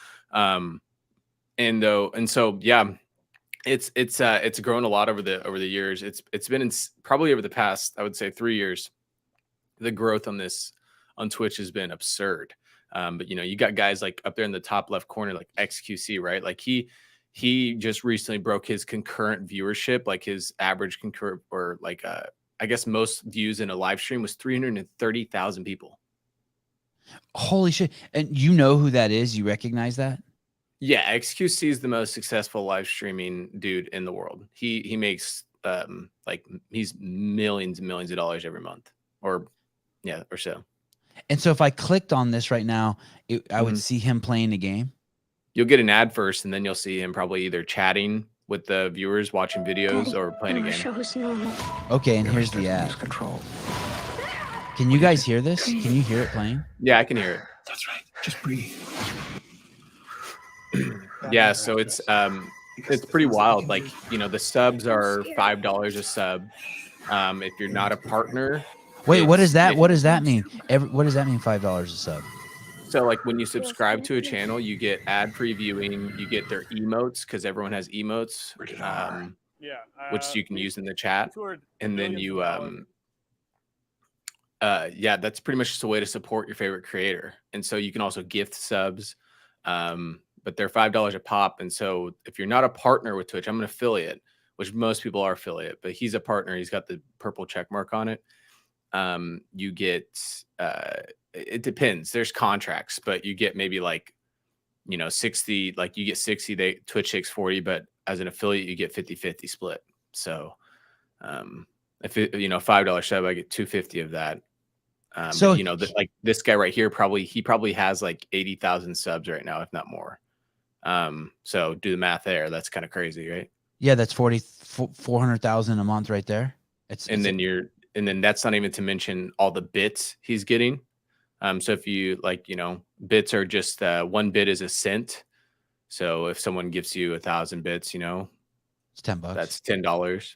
It's grown a lot over the years. It's been probably over the past, I would say, 3 years. The growth on Twitch has been absurd. But you got guys like up there in the top left corner, like XQC, right? Like he just recently broke his concurrent viewership, like his average concurrent, or like I guess most views in a live stream was 330,000 people. Holy shit! And you know who that is? You recognize that? Yeah, XQC is the most successful live streaming dude in the world. He makes he's millions and millions of dollars every month, or so. And so if I clicked on this right now, I would see him playing the game. You'll get an ad first, and then you'll see him probably either chatting with the viewers, watching videos, or playing a game. Okay, and here's the ad. Can you guys hear this? Can you hear it playing? Yeah, I can hear it. That's right. Just breathe. Yeah, so it's pretty wild. Like, the subs are $5 a sub. If you're not a partner. Wait, what does that mean? What does that mean? $5 a sub. So like when you subscribe to a channel, you get ad previewing, you get their emotes, because everyone has emotes, which you can use in the chat. And then you that's pretty much just a way to support your favorite creator. And so you can also gift subs. But they're $5 a pop. And so if you're not a partner with Twitch, I'm an affiliate, which most people are affiliate, but he's a partner. He's got the purple check mark on it. You get, it depends. There's contracts, but you get maybe like 60, like you get 60, Twitch takes 40, but as an affiliate, you get 50-50 split. So if it, $5 sub, I get 250 of that. So like this guy right here, he probably has like 80,000 subs right now, if not more. So do the math there. That's kind of crazy, right? yeah, that's 400,000 a month right there. And then that's not even to mention all the bits he's getting. So if you bits are just 1 bit is a cent. So if someone gives you 1,000 bits, it's $10. That's $10.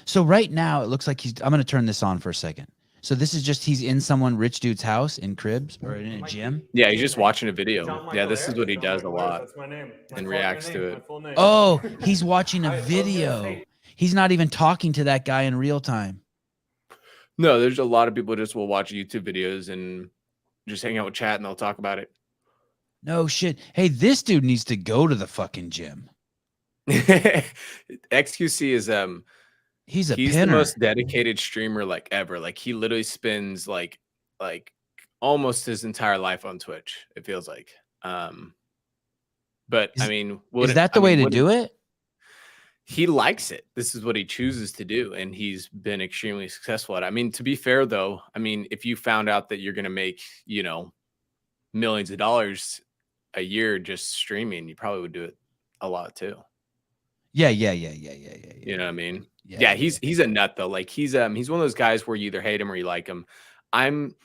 So right now it looks like I'm going to turn this on for a second. So this is just he's in someone rich dude's house in cribs or in a gym. Yeah, he's just watching a video. Yeah, this is what he does a lot and reacts to it. Oh, he's watching a video. He's not even talking to that guy in real time. No, there's a lot of people just will watch YouTube videos and just hang out with chat and they'll talk about it. No shit. Hey, this dude needs to go to the fucking gym. XQC is he's pinner. the most dedicated streamer like ever. Like he literally spends like almost his entire life on Twitch, it feels like. But I mean, is that the way to do it? He likes it. This is what he chooses to do, and he's been extremely successful at it. I mean, to be fair though, I mean, if you found out that you're gonna make, millions of dollars a year just streaming, you probably would do it a lot too. Yeah. You know what I mean? Yeah, he's a nut though. Like he's one of those guys where you either hate him or you like him. I'm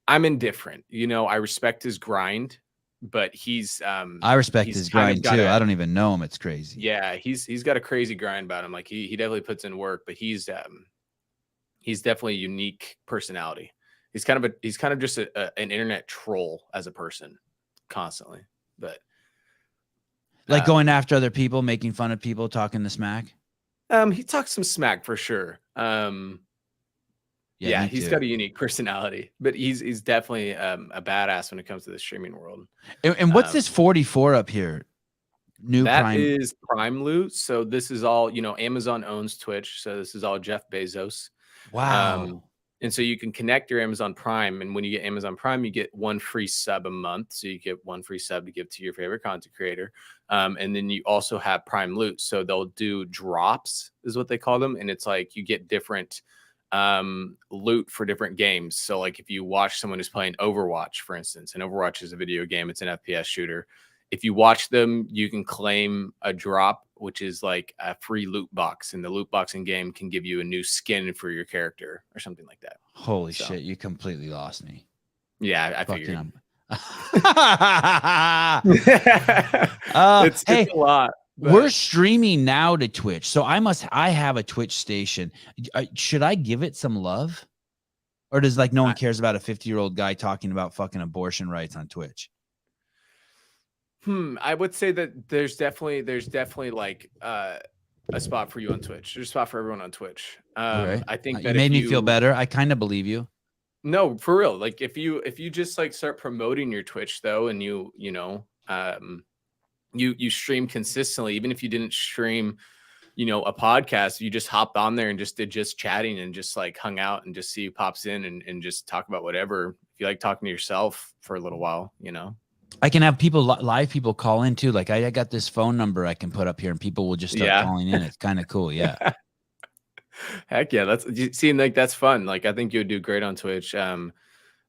indifferent. I respect his grind, but I respect his grind too. I don't even know him. It's crazy. Yeah, he's got a crazy grind about him. Like he definitely puts in work, but he's definitely a unique personality. He's kind of just an internet troll as a person constantly, but like going after other people, making fun of people, talking the smack. He talks some smack for sure. Yeah, he's got a unique personality, but he's definitely a badass when it comes to the streaming world. And what's this 44 up here? That is Prime loot. So this is all, Amazon owns Twitch. So this is all Jeff Bezos. Wow. And so you can connect your Amazon Prime. And when you get Amazon Prime, you get 1 free sub a month. So you get 1 free sub to give to your favorite content creator. And then you also have Prime loot. So they'll do drops is what they call them. And it's like you get different loot for different games. So like if you watch someone who's playing Overwatch, for instance, and Overwatch is a video game, it's an FPS shooter. If you watch them, you can claim a drop, which is like a free loot box, and the loot box in game can give you a new skin for your character or something like that. Holy shit, you completely lost me. Yeah, I figured. It's a lot. But we're streaming now to Twitch, so I have a Twitch station. Should I give it some love, or does no one cares about a 50-year-old guy talking about fucking abortion rights on Twitch? I would say that there's definitely like a spot for you on Twitch. There's a spot for everyone on Twitch. Right. I think that you made me feel better. I kind of believe you. No, for real. Like if you just like start promoting your Twitch though, and you stream consistently, even if you didn't stream, a podcast, you just hopped on there and just did chatting and just like hung out and just see who pops in and just talk about whatever. If you like talking to yourself for a little while, I can have people live people call in too. Like I got this phone number I can put up here and people will just start calling in. It's kind of cool. Yeah. Heck yeah. That's fun. Like I think you would do great on Twitch.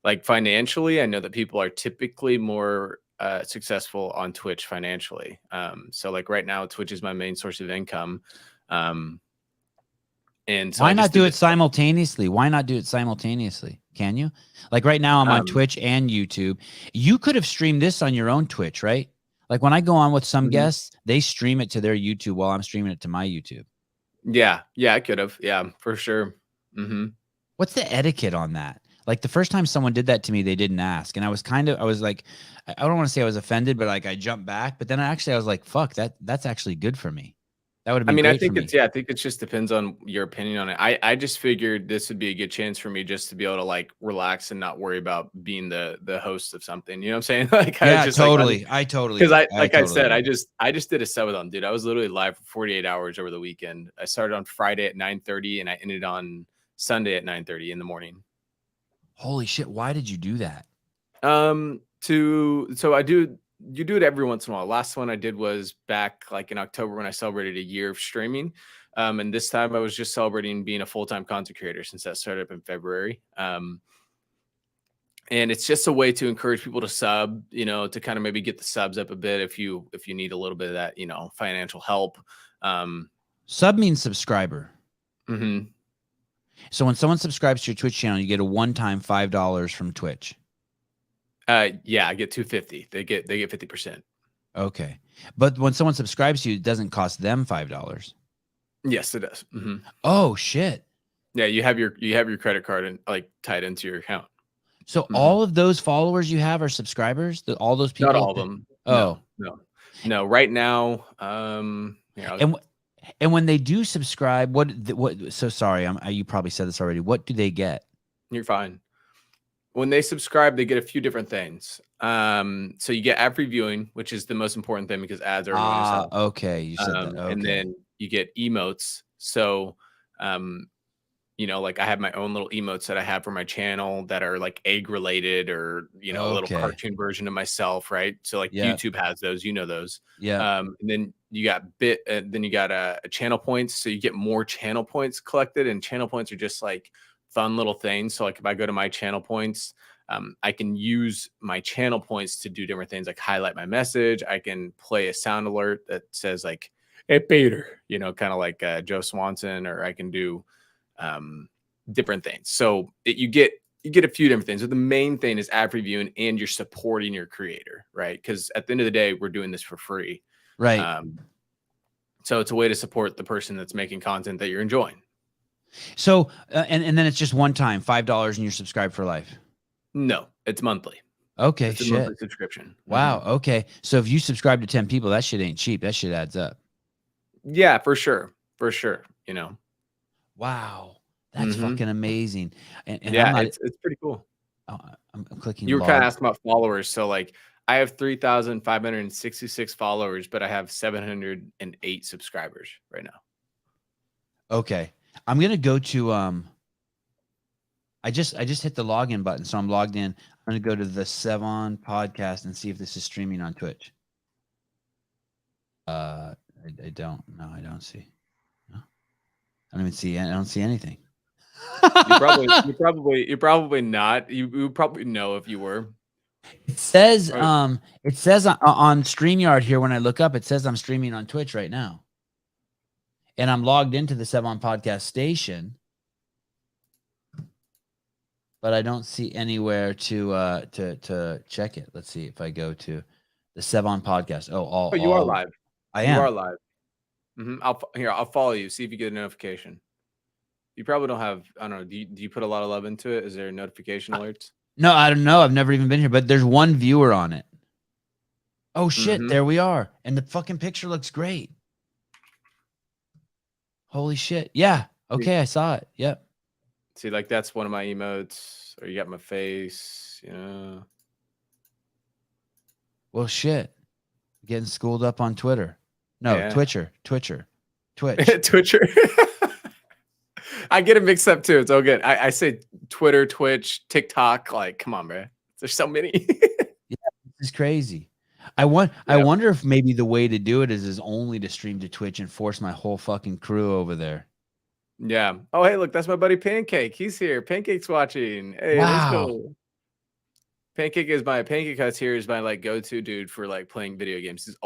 Like financially, I know that people are typically more successful on Twitch financially. So like right now, Twitch is my main source of income. And so why not do it simultaneously? Why not do it simultaneously? Can you? Like right now, I'm on Twitch and YouTube. You could have streamed this on your own Twitch, right? Like when I go on with some guests, they stream it to their YouTube while I'm streaming it to my YouTube. Yeah, I could have. Yeah, for sure. What's the etiquette on that? Like the first time someone did that to me, they didn't ask. And I was like, I don't want to say I was offended, but like I jumped back. But then I was like, fuck, that's actually good for me. That would have been I think I think it just depends on your opinion on it. I just figured this would be a good chance for me just to be able to like relax and not worry about being the host of something. You know what I'm saying? Like totally. Because I said, I just did a subathon, dude. I was literally live for 48 hours over the weekend. I started on Friday at 9:30 and I ended on Sunday at 9:30 in the morning. Holy shit. Why did you do that? So I do you do it every once in a while. Last one I did was back like in October when I celebrated a year of streaming. And this time I was just celebrating being a full-time content creator since that started up in February. And it's just a way to encourage people to sub, you know, to kind of maybe get the subs up a bit if you need a little bit of that, you know, financial help. Sub means subscriber. Mm-hmm. So when someone subscribes to your Twitch channel, you get a one-time $5 from Twitch. Yeah, I get $250. They get 50%. Okay, but when someone subscribes to you, it doesn't cost them $5. Yes, it does. Mm-hmm. Oh shit! Yeah, you have your credit card and like tied into your account. So all of those followers you have are subscribers. All those people. Not all of them. Oh no. Right now, and when they do subscribe, what? So sorry, you probably said this already. What do they get? You're fine. When they subscribe, they get a few different things. So you get ad free viewing, which is the most important thing because ads are annoying. Okay, you said that. Okay. And then you get emotes. So, you know, like I have my own little emotes that I have for my channel that are like egg related or, you know, a little cartoon version of myself. Right. So like YouTube has those, you know, those. Yeah. And then you got then you got a channel points. So you get more channel points collected, and channel points are just like fun little things. So like if I go to my channel points, I can use my channel points to do different things, like highlight my message. I can play a sound alert that says like, "Hey Peter," you know, kind of like Joe Swanson, or I can do different things. So you get a few different things. But the main thing is ad reviewing, and you're supporting your creator, right? Because at the end of the day, we're doing this for free, right? So it's a way to support the person that's making content that you're enjoying. So and then it's just one time $5 and you're subscribed for life. No, it's monthly. Okay, it's a shit. monthly subscription. Wow. Okay, so if you subscribe to 10 people, that shit ain't cheap. That shit adds up. Yeah, for sure. You know. Wow, that's fucking amazing. And yeah, it's pretty cool. I'm clicking. You were kind of asking about followers, so like I have 3,566 followers, but I have 708 subscribers right now. Okay, I'm gonna go to I just hit the login button, so I'm logged in. I'm gonna go to the Sevon podcast and see if this is streaming on Twitch. I don't. No, I don't see. No. I don't even see. I don't see anything. You're probably not. You probably know if you were. It says on StreamYard here when I look up, it says I'm streaming on Twitch right now, and I'm logged into the Sevon podcast station, but I don't see anywhere to check it. Let's see if I go to the Sevon podcast. Oh, you are live. I am. You are live. I'll follow you. See if you get a notification. You probably don't have. I don't know. Do you put a lot of love into it? Is there notification alerts? No, I don't know. I've never even been here, but there's one viewer on it. Oh shit! There we are, and the fucking picture looks great. Holy shit! Yeah. Okay, I saw it. Yep. See, like that's one of my emotes, or you got my face. You know. Well, shit. Getting schooled up on Twitter. No, yeah. Twitch. Twitcher. I get it mixed up too. It's all good. I say Twitter, Twitch, TikTok. Like, come on, man. There's so many. Yeah, this is crazy. I wonder if maybe the way to do it is only to stream to Twitch and force my whole fucking crew over there. Yeah. Oh, hey, look, that's my buddy Pancake. He's here. Pancake's watching. Hey, let's go. Pancake Huts here is my like go-to dude for like playing video games. He's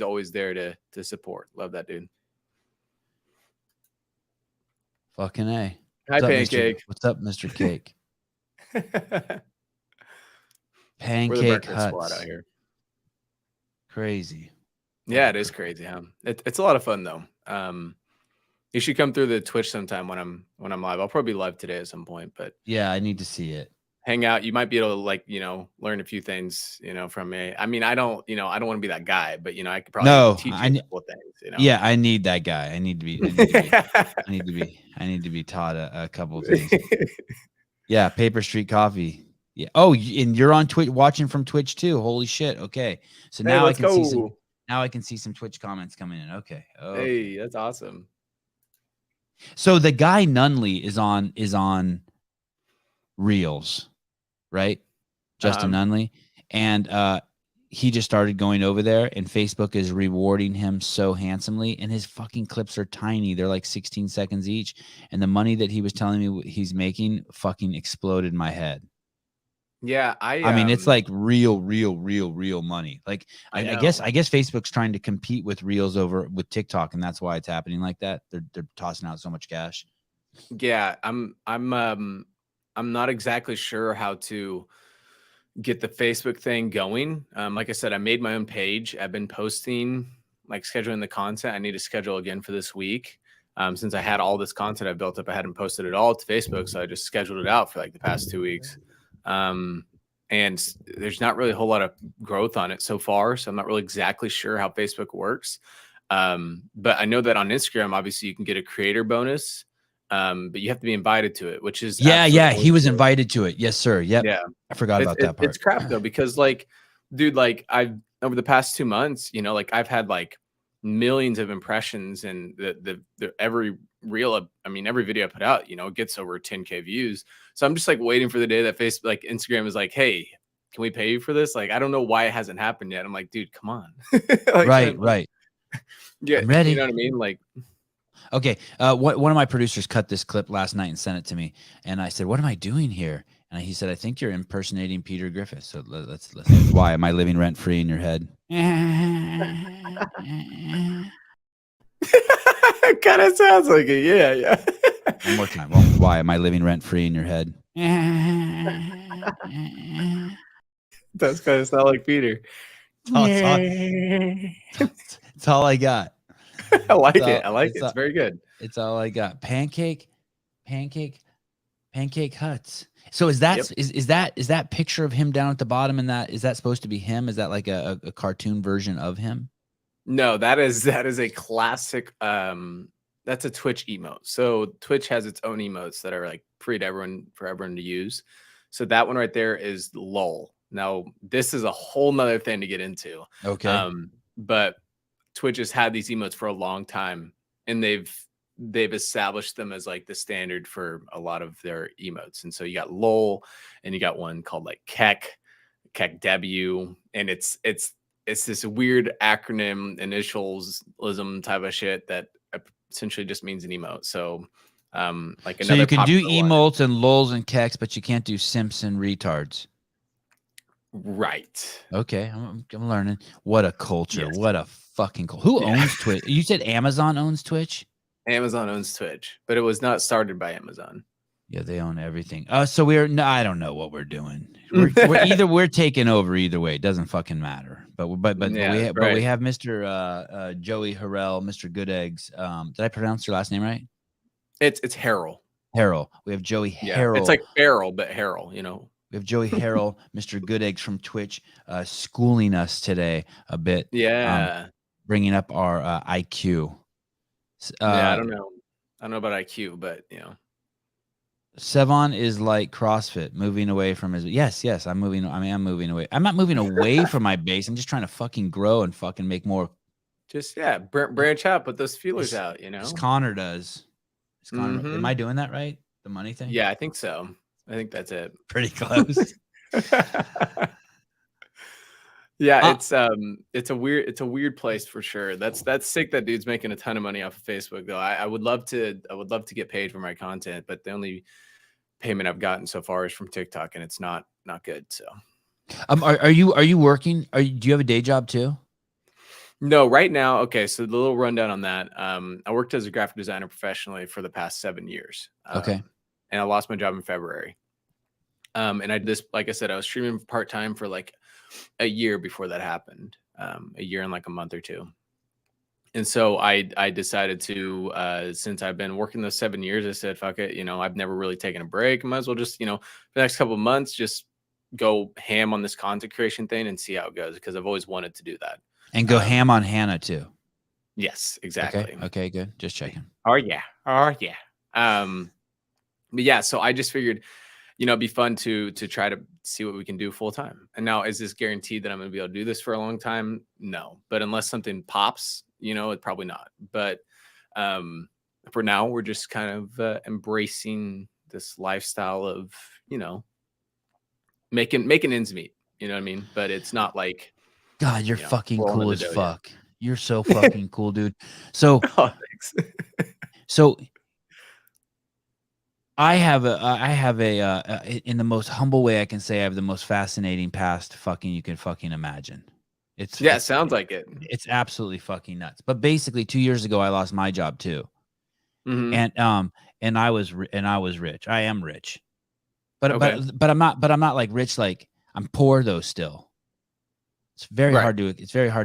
always there to support. Love that dude. Fucking A. Hi, Pancake. What's up, Mr. Cake? Pancake We're the breakfast Huts. squad out here. Crazy. Yeah, it is crazy, huh? It's a lot of fun though. You should come through the Twitch sometime when I'm live. I'll probably be live today at some point, but yeah, I need to see it. Hang out. You might be able to like, you know, learn a few things, you know, from me. I mean, I don't want to be that guy, but you know, I could probably teach you a couple of things, you know. Yeah, I need that guy. I need to be I need to be taught a couple of things. Yeah, Paper Street Coffee. Yeah. Oh, and you're on Twitch watching from Twitch too. Holy shit. Okay. So now I can see some Twitch comments coming in. Okay. Oh. Hey, that's awesome. So the guy Nunley is on Reels, right? Justin Nunley. And he just started going over there, and Facebook is rewarding him so handsomely, and his fucking clips are tiny. They're like 16 seconds each, and the money that he was telling me he's making fucking exploded in my head. Yeah, I mean, it's like real money. Like I I know. guess Facebook's trying to compete with Reels over with TikTok, and that's why it's happening like that. They're tossing out so much cash. Yeah, I'm not exactly sure how to get the Facebook thing going. Like I said, I made my own page. I've been posting, like scheduling the content. I need to schedule again for this week. Since I had all this content I built up, I hadn't posted it all to Facebook, so I just scheduled it out for like the past 2 weeks. And there's not really a whole lot of growth on it so far, so I'm not really exactly sure how Facebook works. But I know that on Instagram, obviously, you can get a creator bonus, but you have to be invited to it, which is Yeah. He was invited to it. Yes, sir. Yep. Yeah. I forgot about that part. It's crap though, because like, dude, like I've over the past 2 months, you know, like I've had like millions of impressions, and the every reel, I mean, every video I put out, you know, it gets over 10K views. So I'm just like waiting for the day that Facebook, like Instagram is like, hey, can we pay you for this? Like, I don't know why it hasn't happened yet. I'm like, dude, come on. Like, Right. Yeah. I'm ready. You know what I mean? Like, okay. One of my producers cut this clip last night and sent it to me, and I said, "What am I doing here?" And he said, "I think you're impersonating Peter Griffin." So let's why am I living rent free in your head? it kind of sounds like it. Yeah. One more time. Why am I living rent free in your head? That's kind of sound like Peter. It's all I got. I like it. I like it. It's very good. It's all I got. Pancake huts. So is that is that picture of him down at the bottom, and is that supposed to be him? Is that like a cartoon version of him? No, that is a classic. That's a Twitch emote. So Twitch has its own emotes that are like free to everyone for everyone to use. So that one right there is LOL. Now this is a whole nother thing to get into. Okay. But Twitch has had these emotes for a long time, and they've established them as like the standard for a lot of their emotes. And so you got LOL, and you got one called like Keck W, and it's this weird acronym initialism type of shit that essentially just means an emote. So like so you can do popular one. emotes and lols and keks, but you can't do simps and retards. Right. Okay, I'm learning. What a culture. Yes. What a fucking who owns Twitch? You said Amazon owns Twitch? Amazon owns Twitch, but it was not started by Amazon. Yeah, they own everything. So I don't know what we're doing. We're taking over either way. It doesn't fucking matter. But we have Mr. Joey Harrell, Mr. Good Eggs. Did I pronounce your last name right? It's Harrell. Harrell. We have Joey Harrell. It's like Farrell, but Harrell, you know. We have Joey Harrell, Mr. Good Eggs from Twitch, schooling us today a bit. Yeah. Bringing up our IQ. Yeah, I don't know. I don't know about IQ, but you know. Sevon is like CrossFit, moving away from his. Yes, I'm moving. I mean, I'm moving away. I'm not moving away from my base. I'm just trying to fucking grow and fucking make more. Just branch out, put those feelers out. You know, as Connor does. Am I doing that right? The money thing? Yeah, I think so. I think that's it. Pretty close. Yeah, it's a weird place for sure. That's sick that dude's making a ton of money off of Facebook though. I would love to get paid for my content, but the only payment I've gotten so far is from TikTok, and it's not good. So are you working? Do you have a day job too? No, right now. Okay, so the little rundown on that. I worked as a graphic designer professionally for the past 7 years. Okay. And I lost my job in February. And I just, like I said, I was streaming part-time for like a year before that happened. A year and like a month or two. And so I decided to, since I've been working those 7 years, I said, fuck it. You know, I've never really taken a break. Might as well just, you know, for the next couple of months, just go ham on this content creation thing and see how it goes, because I've always wanted to do that. And go ham on Hannah too. Yes, exactly. Okay, good. Just checking. Oh yeah. But yeah, so I just figured, you know, it'd be fun to try to see what we can do full time. And now, is this guaranteed that I'm going to be able to do this for a long time? No, but unless something pops, you know, it probably not. But for now, we're just kind of embracing this lifestyle of, you know, making ends meet. You know what I mean? But it's not like God, you're you know, fucking rolling in cool the as dough yet. fuck. You're so fucking cool, dude. So, Oh, thanks. so I have in the most humble way I can say, I have the most fascinating past fucking you can fucking imagine. Yeah, sounds like it. It's absolutely fucking nuts. But basically 2 years ago, I lost my job too. Mhm. And I was rich. I am rich. But Okay. but I'm not like rich, like I'm poor though still. It's very Right. hard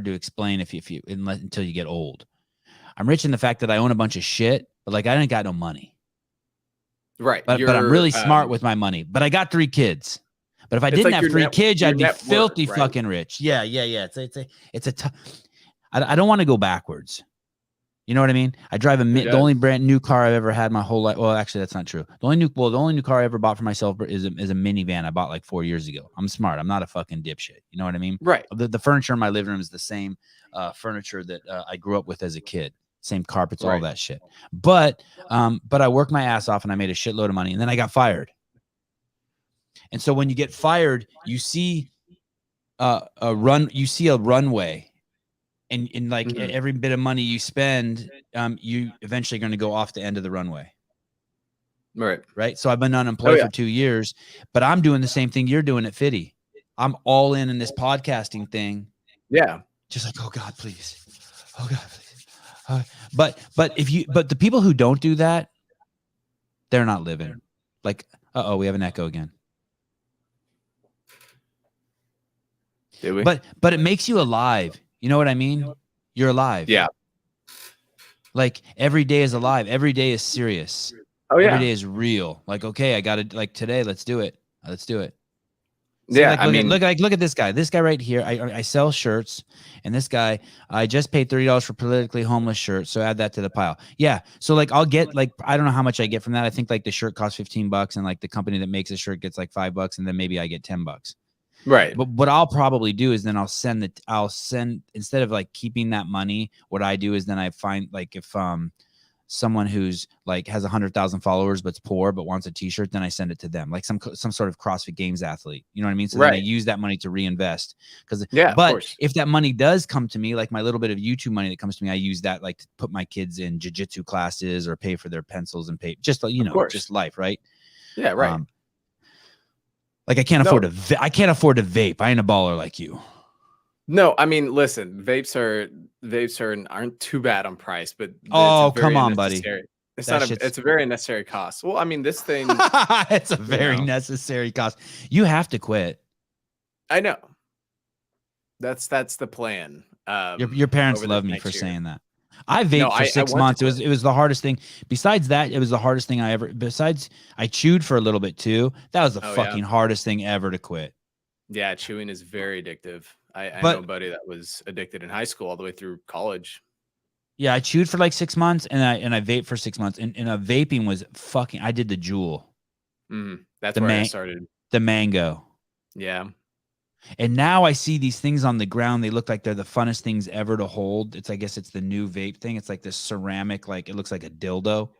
to explain until you get old. I'm rich in the fact that I own a bunch of shit, but like I ain't got no money. Right. But I'm You're, really smart with my money. But I got 3 kids. But if I It's didn't like have your 3 net- kids, your I'd be net worth, filthy right? fucking rich. Yeah. It's a tough. I don't want to go backwards. You know what I mean? I drive the only brand new car I've ever had my whole life. Well, actually, that's not true. The only new car I ever bought for myself is a minivan I bought like 4 years ago. I'm smart. I'm not a fucking dipshit. You know what I mean? Right. The furniture in my living room is the same furniture that I grew up with as a kid. Same carpets, all Right. that shit. But I worked my ass off and I made a shitload of money, and then I got fired. And so when you get fired, you see a runway. And like Mhm. every bit of money you spend, you eventually going to go off the end of the runway. Right. Right. So I've been unemployed yeah. for 2 years, but I'm doing the same thing you're doing at Fitty. I'm all in this podcasting thing. Yeah. Just like, oh God, please. Oh God, please. But the people who don't do that, they're not living. Like, we have an echo again. Did we? But it makes you alive. You know what I mean? You're alive. Yeah. Like every day is alive. Every day is serious. Oh yeah. Every day is real. Like, okay, I got to like today. Let's do it. Let's do it. See, Yeah. like, look at this guy. This guy right here. I sell shirts, and this guy, I just paid $30 for politically homeless shirts. So add that to the pile. Yeah. So like, I'll get like, I don't know how much I get from that. I think like the shirt costs $15, and like the company that makes the shirt gets like $5, and then maybe I get $10. Right. But what I'll probably do is then I'll send instead of like keeping that money, what I do is then I find like if someone who's like has 100,000 followers but's poor but wants a t-shirt, then I send it to them, like some sort of CrossFit Games athlete. You know what I mean? So then I use that money to reinvest. But if that money does come to me, like my little bit of YouTube money that comes to me, I use that like to put my kids in jiu-jitsu classes or pay for their pencils and pay just just life, right? Yeah, right. Like I can't afford I can't afford to vape. I ain't a baller like you. No, I mean, listen, vapes aren't too bad on price, but come on, buddy. It's a very necessary cost. Well, I mean, this thing it's a very necessary cost. You have to quit. I know. That's the plan. Your parents love me for saying that. I vaped for 6 months. It was the hardest thing. Besides that, it was the hardest thing I ever. Besides, I chewed for a little bit too. That was the fucking hardest thing ever to quit. Yeah, chewing is very addictive. I know a buddy that was addicted in high school all the way through college. Yeah, I chewed for like 6 months, and I vaped for 6 months, and vaping was fucking. I did the Juul. That's where I started. The mango. Yeah. And now I see these things on the ground. They look like they're the funnest things ever to hold. I guess it's the new vape thing. It's like this ceramic, like it looks like a dildo. Do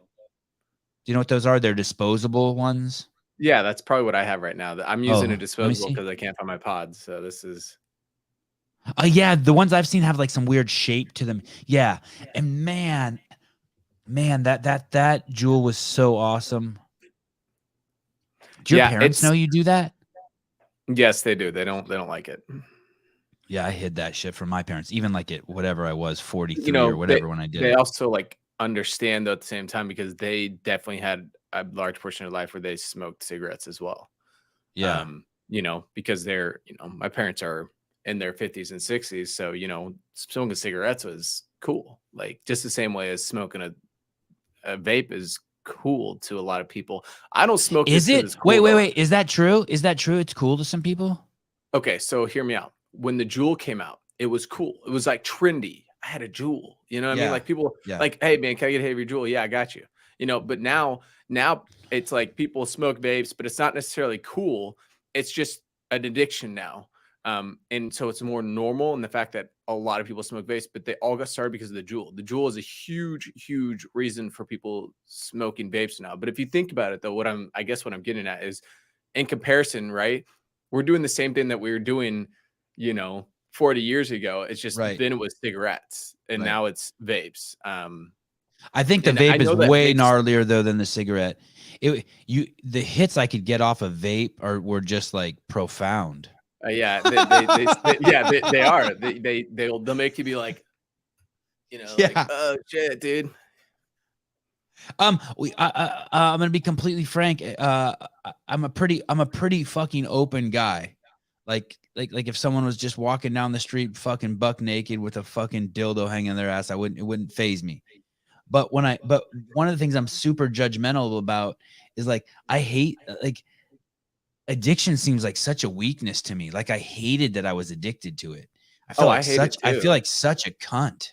you know what those are? They're disposable ones. Yeah, that's probably what I have right now. I'm using a disposable because I can't find my pods. So this is. Yeah, the ones I've seen have like some weird shape to them. Yeah, and man, that Juul was so awesome. Do your parents know you do that? Yes, they do. They don't like it. Yeah, I hid that shit from my parents. Even like it, whatever I was, 43 or whatever when I did. They also like understand though at the same time because they definitely had a large portion of life where they smoked cigarettes as well. Yeah. Because they're, my parents are in their 50s and 60s. So, smoking cigarettes was cool. Like just the same way as smoking a vape is cool to a lot of people. I don't smoke. Is it? Cool, wait. Is that true? Is that true? It's cool to some people? Okay, so hear me out. When the Juul came out, it was cool. It was like trendy. I had a Juul. You know what I mean? Like people like, hey man, can I get a heavy Juul? Yeah, I got you. But now it's like people smoke vapes, but it's not necessarily cool. It's just an addiction now. And so it's more normal in the fact that a lot of people smoke vapes, but they all got started because of the Juul. The Juul is a huge, huge reason for people smoking vapes now. But if you think about it, though, what I'm getting at is in comparison, right? We're doing the same thing that we were doing, 40 years ago. It's just Right. then it was cigarettes, and Right. now it's vapes. I think the And I vape is know that way vapes- gnarlier though than the cigarette. The hits I could get off a vape were just like profound. Yeah, they are. They'll make you be like, like, Yeah. oh shit, dude. I'm gonna be completely frank. I'm a pretty fucking open guy. Like if someone was just walking down the street fucking buck naked with a fucking dildo hanging their ass, it wouldn't phase me. But one of the things I'm super judgmental about is like I hate like addiction seems like such a weakness to me. Like I hated that I was addicted to it. I feel I hate it I too. feel like such a cunt.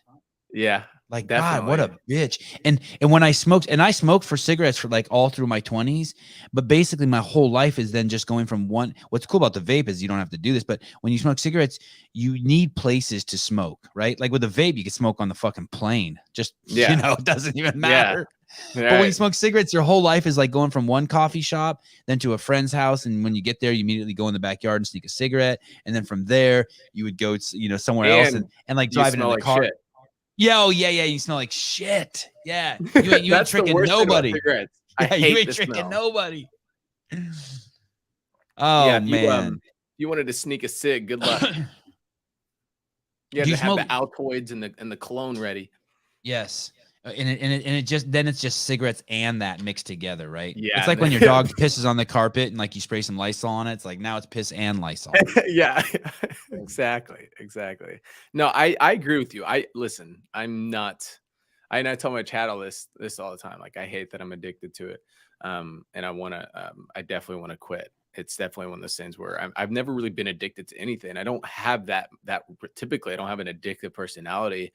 Yeah, Like definitely. God, what a bitch. And when I smoked, and I smoked for cigarettes for like all through my 20s, but basically my whole life is then just going from one. What's cool about the vape is you don't have to do this, but when you smoke cigarettes, you need places to smoke, right? Like with a vape, you can smoke on the fucking plane. Just it doesn't even matter. But when you smoke cigarettes, your whole life is like going from one coffee shop then to a friend's house, and when you get there, you immediately go in the backyard and sneak a cigarette, and then from there you would go, somewhere else and like driving in the like car. shit. Yeah, oh yeah, you smell like shit. Yeah, you ain't That's the tricking worst thing about nobody. cigarettes. I Yeah, hate you ain't the tricking smell. nobody. Oh Yeah, if man, you wanted to sneak a cig, good luck. You had Do you to have the smoke- Altoids and the cologne ready. yes, and it just then it's just cigarettes and that mixed together, right? Yeah, it's like and when then- your dog pisses on the carpet and like you spray some Lysol on it. It's like now it's piss and Lysol. Yeah, exactly. No, I agree with you. Listen, I'm not. I tell my chat all this all the time. Like I hate that I'm addicted to it, and I definitely want to quit. It's definitely one of those things where I've never really been addicted to anything. I don't have that typically. I don't have an addictive personality.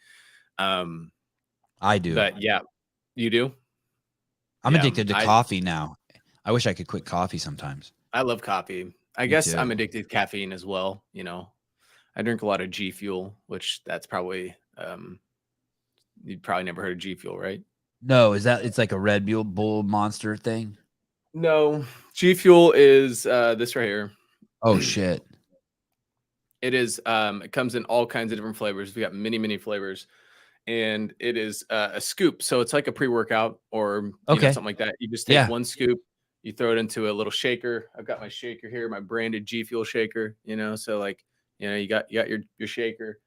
I do. But yeah, you do. I'm Yeah, addicted to coffee now. I wish I could quit coffee sometimes. I love coffee. I Me guess too. I'm addicted to caffeine as well. I drink a lot of G Fuel, which that's probably you'd probably never heard of G Fuel, right? No, it's like a Red Bull Monster thing? No, G Fuel is this right here. Oh shit. It is it comes in all kinds of different flavors. We got many flavors, and it is a scoop. So it's like a pre-workout or something like that. You just take one scoop, you throw it into a little shaker. I've got my shaker here, my branded G Fuel shaker, so like you got your shaker.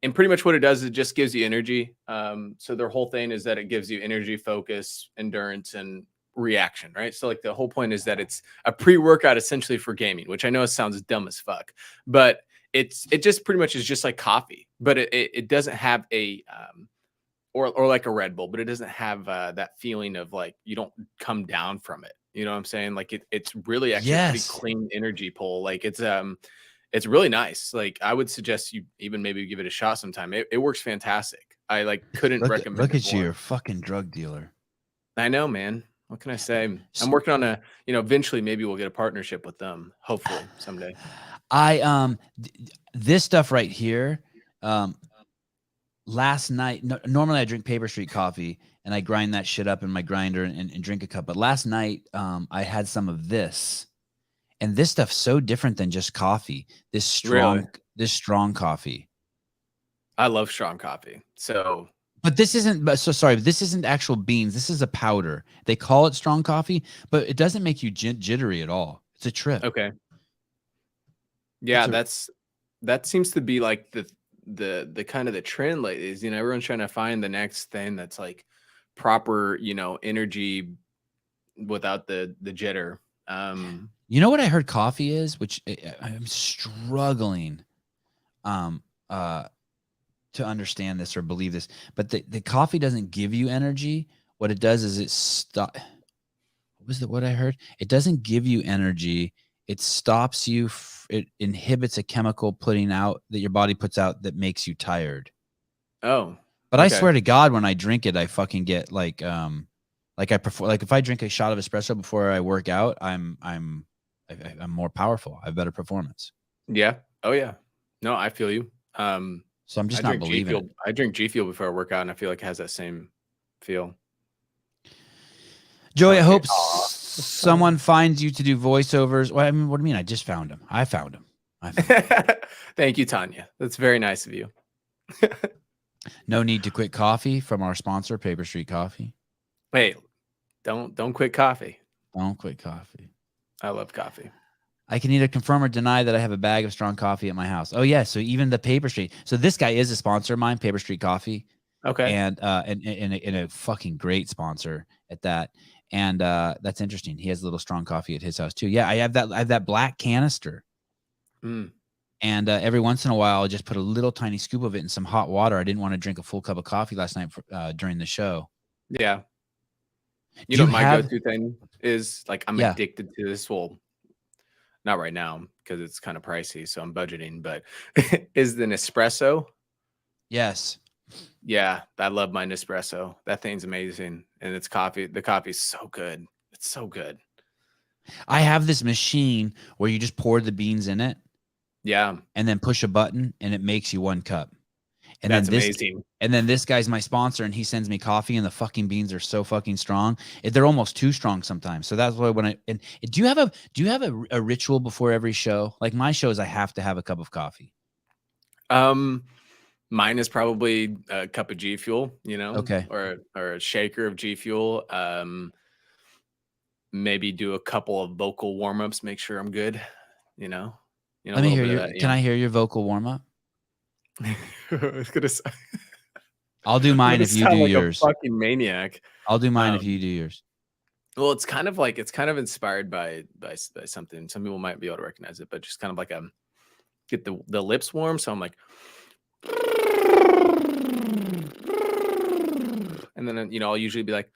And pretty much what it does is it just gives you energy. So their whole thing is that it gives you energy, focus, endurance, and reaction, right? So like the whole point is that it's a pre-workout essentially for gaming, which I know sounds dumb as fuck, but it just pretty much is just like coffee, but it doesn't have a or like a Red Bull, but it doesn't have that feeling of like you don't come down from it. You know what I'm saying? Like it's really actually a pretty clean energy pull. Like it's really nice. Like I would suggest you even maybe give it a shot sometime. It works fantastic. I like couldn't recommend. Look it at you, more. you're a fucking drug dealer. I know, man. What can I say? I'm working on eventually maybe we'll get a partnership with them. Hopefully someday. This stuff right here, last night, normally I drink Paper Street coffee and I grind that shit up in my grinder and drink a cup. But last night, I had some of this, and this stuff's so different than just coffee. This strong coffee. I love strong coffee. But this isn't. This isn't actual beans. This is a powder. They call it strong coffee, but it doesn't make you jittery at all. It's a trip. Okay. Yeah, that seems to be like the kind of the trend lately. Is everyone's trying to find the next thing that's like proper, energy without the jitter. You know what I heard coffee is, which I'm struggling to understand this or believe this, but the coffee doesn't give you energy. What it does is what I heard? It doesn't give you energy. It stops you. It inhibits a chemical putting out that your body puts out that makes you tired. Oh, but okay. I swear to God, when I drink it, I fucking get like I prefer, like if I drink a shot of espresso before I work out, I'm more powerful. I have better performance. Yeah. Oh yeah. No, I feel you. So I'm just not believing it. I drink G Fuel before I work out, and I feel like it has that same feel. Joey, I hope someone finds you to do voiceovers. Well, I mean, what do you mean? I just found him. I found him. My fault. Thank you, Tanya. That's very nice of you. No need to quit coffee from our sponsor, Paper Street Coffee. Wait, don't quit coffee. Don't quit coffee. I love coffee. I can either confirm or deny that I have a bag of strong coffee at my house. Oh yeah, so even the Paper Street. So this guy is a sponsor of mine, Paper Street Coffee, Okay. and a fucking great sponsor at that. And that's interesting. He has a little strong coffee at his house too. Yeah, I have that black canister. Mm. And every once in a while, I'll just put a little tiny scoop of it in some hot water. I didn't want to drink a full cup of coffee last night during the show. Yeah. You Do know you what my have- go-to thing is? Like, I'm Yeah. addicted to this. Well, not right now because it's kind of pricey, so I'm budgeting. But is the Nespresso? Yes. Yeah, I love my Nespresso. That thing's amazing, and it's coffee. The coffee's so good. It's so good. I have this machine where you just pour the beans in it Yeah, and then push a button and it makes you 1 cup. And that's then this, amazing. And then this guy's my sponsor and he sends me coffee and the fucking beans are so fucking strong. They're almost too strong sometimes. So that's why do you have a ritual before every show? Like my shows, I have to have a cup of coffee. Mine is probably a cup of G Fuel, Okay. or a shaker of G Fuel. Maybe do a couple of vocal warm-ups, make sure I'm good, Let a me little hear bit of your, that, can I hear your vocal warm up? I was gonna say, I'll do I'm mine gonna if you sound do like yours. a fucking maniac. I'll do mine if Um, you do yours. Well, it's kind of inspired by something. Some people might be able to recognize it, but just kind of like get the lips warm. So I'm like, and then I'll usually be like,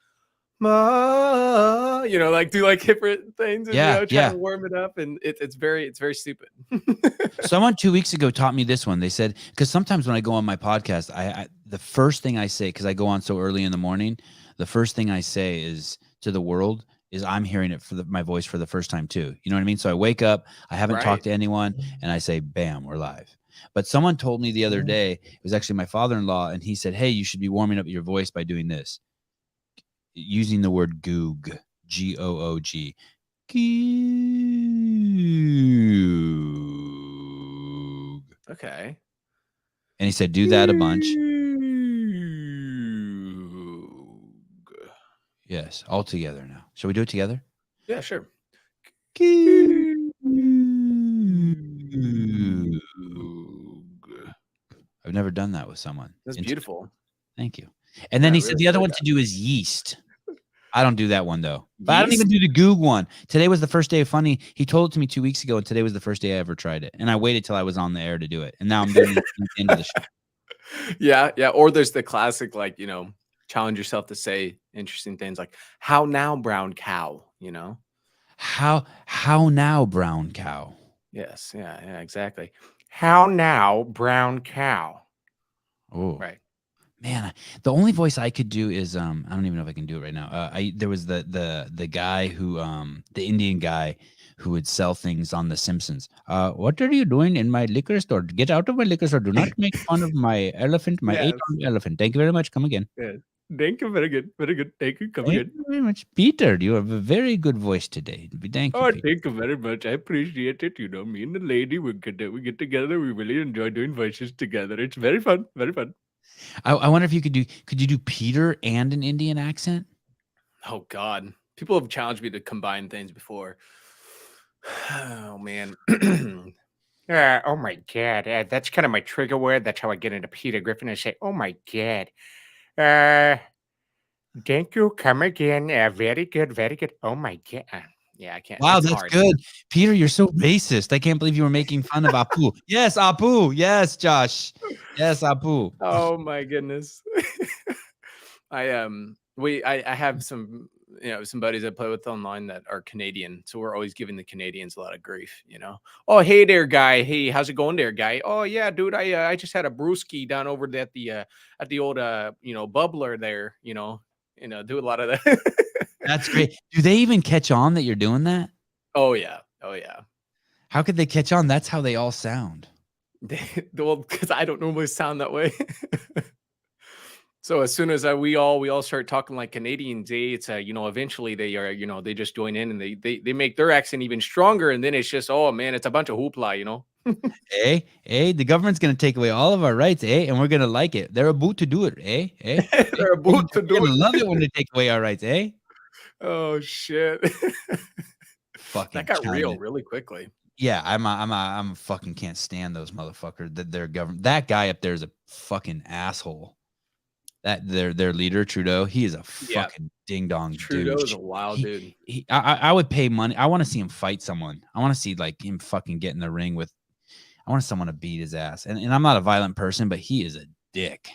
Ma, like do like different things, and Yeah, try yeah. to warm it up, and it's very stupid. Someone 2 weeks ago taught me this one. They said, because sometimes when I go on my podcast, I the first thing I say, because I go on so early in the morning, the first thing I say is to the world is I'm hearing it for my voice for the first time too. You know what I mean? So I wake up, I haven't Right. talked to anyone, and I say, bam, we're live. But someone told me the other day, it was actually my father-in-law, and he said, hey, you should be warming up your voice by doing this. Using the word goog, G-O-O-G. Goog. Okay. And he said, do that a bunch. Yes, all together now. Shall we do it together? Yeah, sure. I've never done that with someone. That's beautiful. Thank you. And then Yeah, he I said really the other enjoyed one that. to do is yeast. I don't do that one though. But I don't Yeast? even do the Goog one. Today was the first day of funny. He told it to me 2 weeks ago, and today was the first day I ever tried it. And I waited till I was on the air to do it. And now I'm doing it at the end of the show. Yeah. Or there's the classic, challenge yourself to say interesting things like "How now, brown cow?" How now, brown cow? Yes. Yeah. Exactly. How now, brown cow? Oh, Right. man, the only voice I could do is I don't even know if I can do it right now. There was the guy who the Indian guy who would sell things on The Simpsons. What are you doing in my liquor store? Get out of my liquor store. Do not make fun of my elephant, my Yes. 8-armed elephant. Thank you very much. Come again. Yeah. Thank you. Very good. Very good. Thank you. Come Thank again. you very much, Peter. You have a very good voice today. Thank you. Oh, Peter. thank you very much. I appreciate it. Me and the lady, we get together. We really enjoy doing voices together. It's very fun. Very fun. I wonder if you could you do Peter and an Indian accent? Oh God, people have challenged me to combine things before. Oh man. Oh my God, that's kind of my trigger word. That's how I get into Peter Griffin and say, "Oh my God, thank you. Come again. Very good, very good. Oh my God." Yeah, I can't. Wow, it's that's hard. good. Peter, you're so racist. I can't believe you were making fun of Apu. Yes, Apu. Yes, Josh. Yes, Apu. Oh my goodness. I have some some buddies I play with online that are Canadian, so we're always giving the Canadians a lot of grief. Oh, hey there, guy. Hey, how's it going there, guy? Oh yeah, dude. I just had a brewski down over at the old bubbler there. Do a lot of that. That's great. Do they even catch on that you're doing that? Oh yeah. How could they catch on? That's how they all sound. Well, because I don't normally sound that way. So as soon as we all start talking like Canadians, it's eventually they are they just join in and they make their accent even stronger, and then it's just, oh man, it's a bunch of hoopla. The government's gonna take away all of our rights, and we're gonna like it. They're about to do it, They're about to do We're gonna it. love it when they take away our rights, Oh shit. Fucking That got China. real really quickly. Yeah, I'm fucking can't stand those motherfuckers. That their government. That guy up there is a fucking asshole. That their leader Trudeau, he is a Yeah. fucking ding dong Trudeau douche. is a wild dude. I would pay money. I want to see him fight someone. I want to see like him fucking get in the ring with. I want someone to beat his ass. And I'm not a violent person, but he is a dick.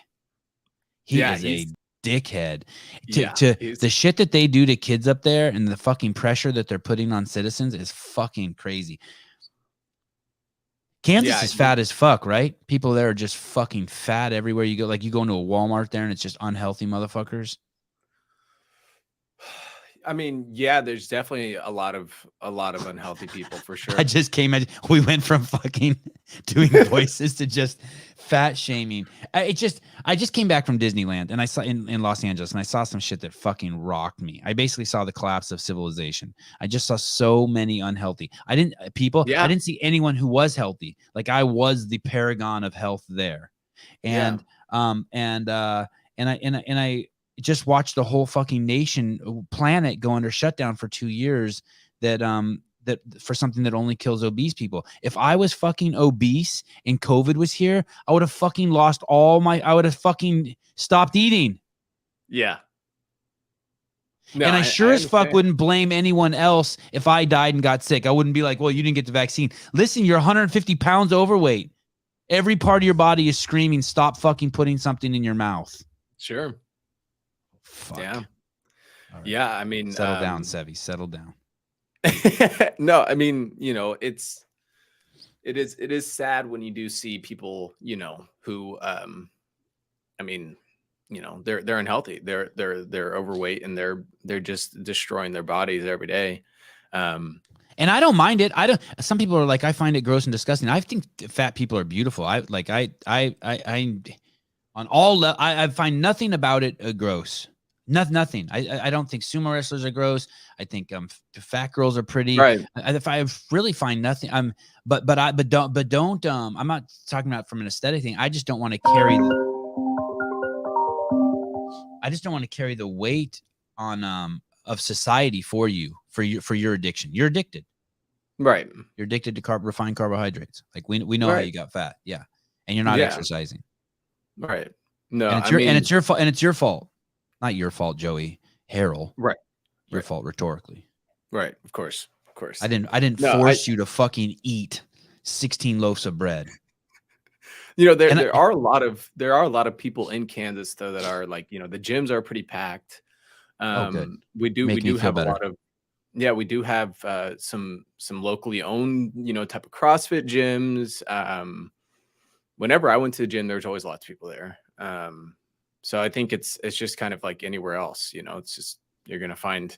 He is a dickhead. To the shit that they do to kids up there and the fucking pressure that they're putting on citizens is fucking crazy. Kansas is fat as fuck, right? People there are just fucking fat everywhere you go. Like you go into a Walmart there and it's just unhealthy motherfuckers. I mean, yeah, there's definitely a lot of unhealthy people for sure. I just came in. We went from fucking doing voices to just fat shaming. I just came back from Disneyland and I saw in Los Angeles and I saw some shit that fucking rocked me. I basically saw the collapse of civilization. I just saw so many unhealthy. I didn't see anyone who was healthy. Like I was the paragon of health there. And I just watched the whole fucking planet go under shutdown for 2 years that for something that only kills obese people. If I was fucking obese and COVID was here, I would have fucking I would have fucking stopped eating. Yeah. No, and I sure as fuck wouldn't blame anyone else if I died and got sick. I wouldn't be like, well, you didn't get the vaccine. Listen, you're 150 pounds overweight. Every part of your body is screaming, stop fucking putting something in your mouth. Sure. Fuck. Yeah. Right. Yeah. I mean, settle down, Sevy. Settle down. No, I mean, it is sad when you do see people, who, I mean, they're unhealthy. They're overweight and they're just destroying their bodies every day. And I don't mind it. Some people are like, I find it gross and disgusting. I think fat people are beautiful. I find nothing about it gross. Nothing. I don't think sumo wrestlers are gross. I think fat girls are pretty. Right. I really find nothing. But don't. I'm not talking about from an aesthetic thing. I just don't want to carry. I just don't want to carry the weight on of society for your addiction. You're addicted. Right. You're addicted to refined carbohydrates. Like we know how you got fat. Yeah. And you're not exercising. Right. No. And it's your fault. And it's your fault. Not your fault, Joey. Harrell. Right. Your fault rhetorically. Right. Of course. I didn't force you to fucking eat 16 loaves of bread. There are a lot of people in Kansas though that are like, the gyms are pretty packed. Good. We do have better. a lot of we do have some locally owned, type of CrossFit gyms. Whenever I went to the gym, there's always lots of people there. So I think it's just kind of like anywhere else, it's just, you're going to find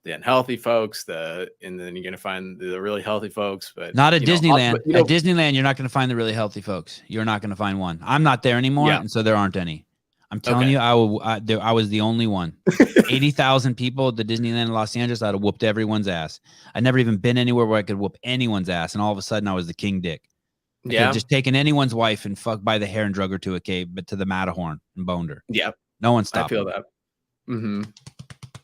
the unhealthy folks, and then you're going to find the really healthy folks, but not at Disneyland. At Disneyland, you're not going to find the really healthy folks. You're not going to find one. I'm not there anymore. And so there aren't any. I'm telling you, I was the only one. 80,000 people at the Disneyland in Los Angeles. I'd have whooped everyone's ass. I'd never even been anywhere where I could whoop anyone's ass. And all of a sudden I was the king dick. I just taken anyone's wife and fucked by the hair and drug her to a cave, but to the Matterhorn and boned her. Yeah. No one stopped. I feel that. Mm-hmm.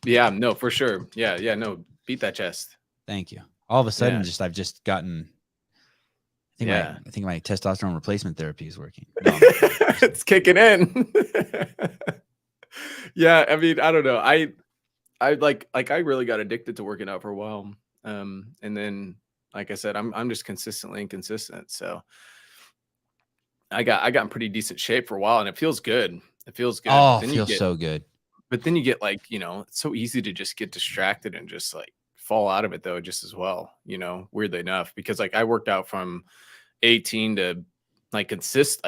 Yeah, no, for sure. Yeah, no, beat that chest. Thank you. All of a sudden, I've just gotten. I think my testosterone replacement therapy is working. No, it's kicking in. Yeah, I mean, I don't know. I really got addicted to working out for a while, and then, like I said, I'm just consistently inconsistent. So I got in pretty decent shape for a while, and it feels good. It feels good. Oh, it feels so good. But then you get like, it's so easy to just get distracted and just like fall out of it though, just as well, weirdly enough, because like I worked out from 18 to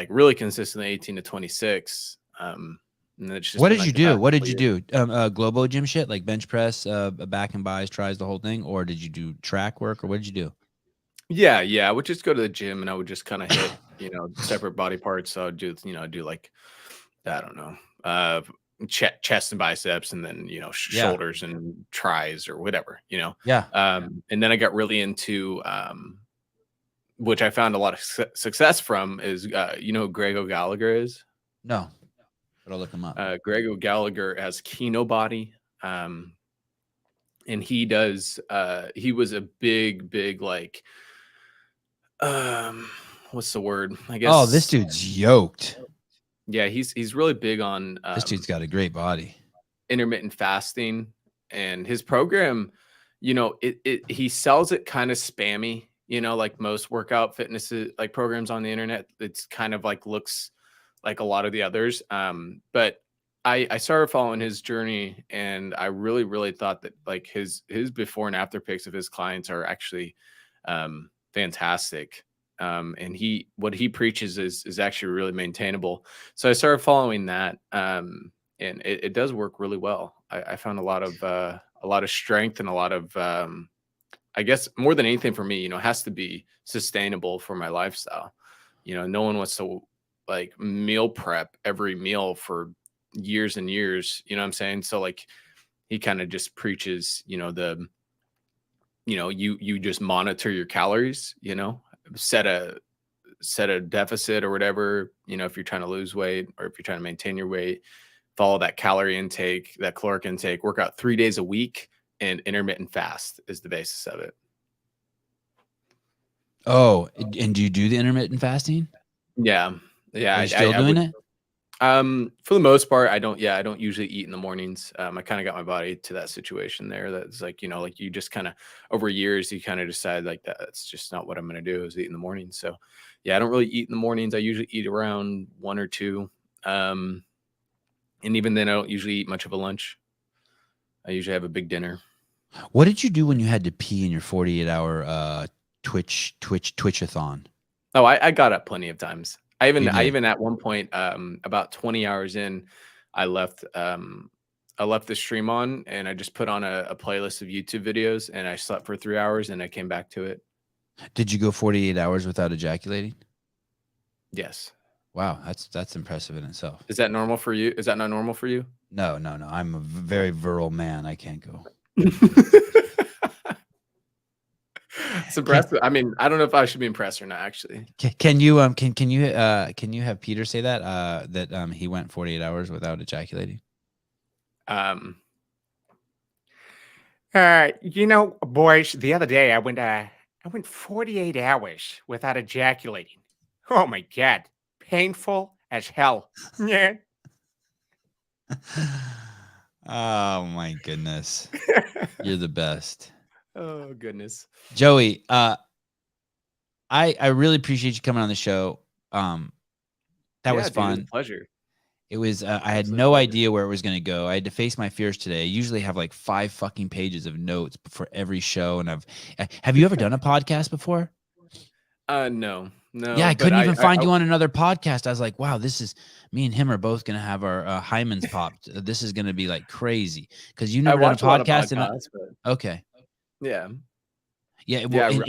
really consistently 18 to 26. And it's just what did you do? What did you do? Globo gym shit, like bench press, back and buys, tries, the whole thing? Or did you do track work, or what did you do? Yeah. I would just go to the gym and I would just kind of hit, separate body parts. So I'd do, do like, I don't know, chest and biceps, and then, shoulders and tries or whatever, Yeah. And then I got really into, which I found a lot of success from, is you know who Greg O'Gallagher is? No, but I'll look him up. Greg O'Gallagher has Kino Body, and he does. He was a big like, what's the word? I guess. Oh, this dude's yoked. Yeah, he's really big on. This dude's got a great body. Intermittent fasting, and his program, you know, he sells it kind of spammy, you know, like most workout fitness like programs on the internet. It's kind of like looks like a lot of the others. But I started following his journey, and I really thought that like his before and after pics of his clients are actually fantastic. And what he preaches is actually really maintainable. So I started following that. And it does work really well. I found a lot of strength and a lot of, I guess more than anything for me, you know, it has to be sustainable for my lifestyle. You know, no one wants to like meal prep every meal for years and years. You know what I'm saying? So like, he kind of just preaches, you know, you just monitor your calories, you know, set a deficit or whatever, you know, if you're trying to lose weight or if you're trying to maintain your weight, follow that calorie intake, that caloric intake, work out 3 days a week, and intermittent fast is the basis of it. Oh, and do you do the intermittent fasting? Yeah. Yeah. Are you still doing it? For the most part, I don't usually eat in the mornings. I kind of got my body to that situation there. That's like, you know, like you just kind of over years, you kind of decide like that's just not what I'm going to do is eat in the mornings. So yeah, I don't really eat in the mornings. I usually eat around 1 or 2. And even then I don't usually eat much of a lunch. I usually have a big dinner. What did you do when you had to pee in your 48-hour Twitch-a-thon? Oh, I got up plenty of times. I You did? even at one point, about 20 hours in, I left the stream on and I just put on a playlist of YouTube videos and I slept for 3 hours and I came back to it. Did you go 48 hours without ejaculating? Yes. Wow, that's impressive in itself. Is that normal for you? Is that not normal for you? No. I'm a very virile man. I can't go. It's impressive. I mean, I don't know if I should be impressed or not, actually. Can you have Peter say that he went 48 hours without ejaculating? You know, boys, the other day I went 48 hours without ejaculating. Oh my God. Painful as hell. Yeah. Oh my goodness. You're the best. Oh goodness. Joey, I really appreciate you coming on the show. That was Dude, fun. it was a pleasure. It was I had no idea where it was going to go. I had to face my fears today. I usually have like 5 fucking pages of notes for every show, and have you ever done a podcast before? No. Yeah, I couldn't even find you on another podcast. I was like, wow, this is me and him are both going to have our hymens popped. This is going to be like crazy because you never done a podcast. Okay. Yeah. Yeah. Well,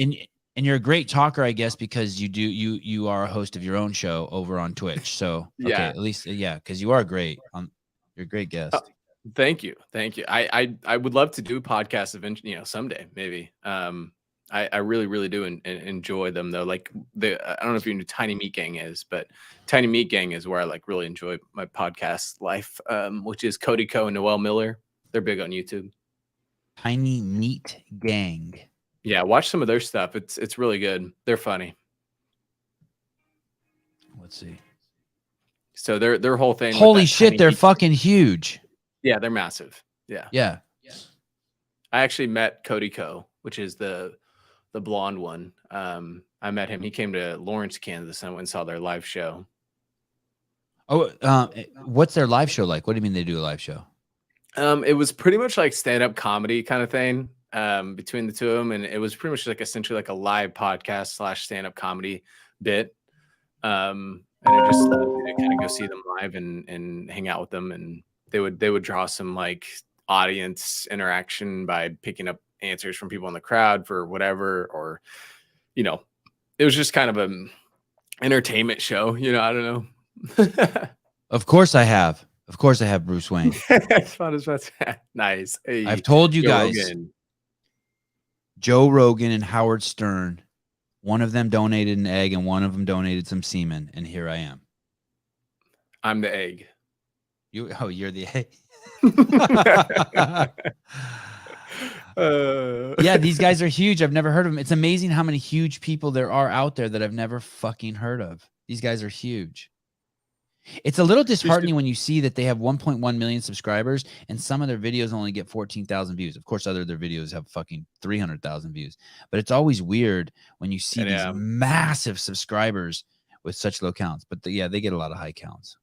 and you're a great talker, I guess, because you are a host of your own show over on Twitch. So okay, Yeah. at least because you are great. You're a great guest. Thank you. I would love to do a podcast eventually, you know, someday maybe. I really do enjoy them though. Like I don't know if you know who Tiny Meat Gang is, but Tiny Meat Gang is where I like really enjoy my podcast life, which is Cody Ko and Noel Miller. They're big on YouTube. Tiny Meat Gang. Yeah, watch some of their stuff. It's really good. They're funny. Let's see. So their whole thing. Holy shit, they're fucking huge. Yeah, they're massive. Yeah. Yeah. I actually met Cody Ko, which is the blonde one. I met him. He came to Lawrence, Kansas, and I went and saw their live show. Oh, what's their live show like? What do you mean they do a live show? It was pretty much like stand-up comedy kind of thing between the two of them, and it was pretty much like essentially like a live podcast / stand-up comedy bit. And it just allowed me to kind of go see them live and hang out with them, and they would draw some like audience interaction by picking up answers from people in the crowd for whatever, or you know, it was just kind of an entertainment show. You know, I don't know. Of course I have Bruce Wayne. It's fun as much. Nice. I've told you Joe guys. Rogan. Joe Rogan and Howard Stern One of them donated an egg, and one of them donated some semen, and here I am. I'm the egg. You're the egg. Yeah, these guys are huge. I've never heard of them. It's amazing how many huge people there are out there that I've never fucking heard of. These guys are huge. It's a little disheartening when you see that they have 1.1 million subscribers and some of their videos only get 14,000 views. Of course, other of their videos have fucking 300,000 views. But it's always weird when you see these massive subscribers with such low counts. But yeah, they get a lot of high counts.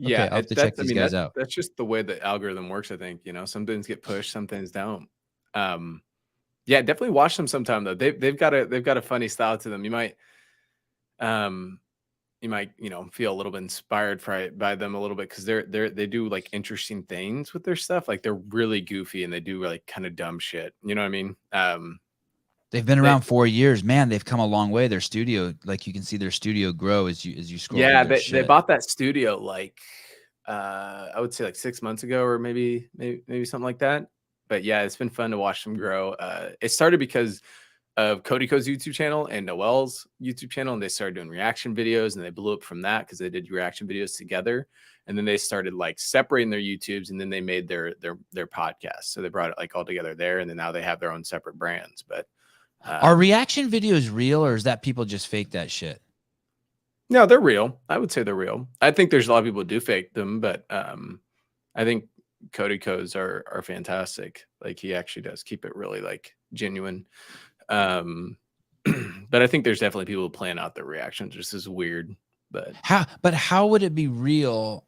Okay, Yeah, I'll have to check these guys out. That's just the way the algorithm works. I think some things get pushed, some things don't. Yeah, definitely watch them sometime though. They've got a funny style to them. You might feel a little bit inspired by them a little bit because they do like interesting things with their stuff. Like they're really goofy and they do like kind of dumb shit. You know what I mean? They've been around 4 years, man. They've come a long way. Their studio, like you can see their studio grow as you scroll. Yeah, they bought that studio like I would say like 6 months ago or maybe something like that. But yeah, it's been fun to watch them grow. It started because of Cody Co's YouTube channel and Noel's YouTube channel, and they started doing reaction videos, and they blew up from that because they did reaction videos together. And then they started like separating their YouTubes, and then they made their podcast. So they brought it like all together there, and then now they have their own separate brands. But are reaction videos real, or is that people just fake that shit? No, they're real. I would say they're real. I think there's a lot of people who do fake them, but I think Cody Co's are fantastic. Like he actually does keep it really like genuine. But I think there's definitely people who plan out their reactions just as weird. But how would it be real?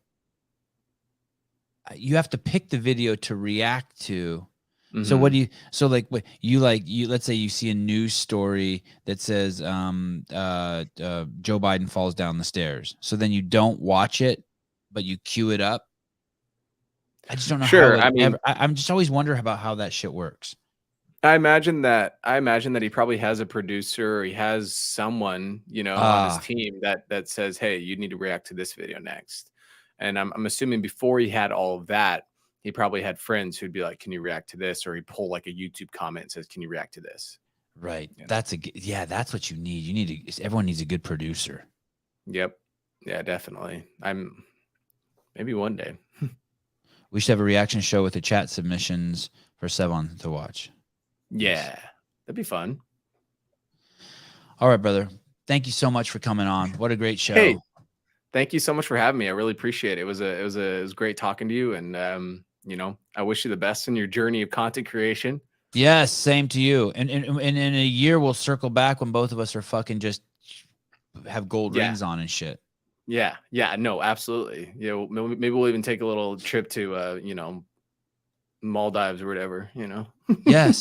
You have to pick the video to react to. So what do you? So like what you let's say you see a news story that says Joe Biden falls down the stairs. So then you don't watch it, but you queue it up. I just don't know. Sure, I'm just always wondering about how that shit works. I imagine that he probably has a producer or he has someone, on his team that says, hey, you need to react to this video next. And I'm assuming before he had all of that, he probably had friends who'd be like, can you react to this? Or he'd pull like a YouTube comment and says, can you react to this? Right. That's what you need. Everyone needs a good producer. Yep. Yeah, definitely. Maybe one day. We should have a reaction show with the chat submissions for Sevon to watch. Yeah, that'd be fun. All right, brother. Thank you so much for coming on. What a great show. Hey, thank you so much for having me. I really appreciate it. It was great talking to you, and I wish you the best in your journey of content creation. Yes, same to you. And in a year we'll circle back when both of us are fucking just have gold rings on and shit. Yeah, no, absolutely. Maybe we'll even take a little trip to Maldives or whatever. Yes.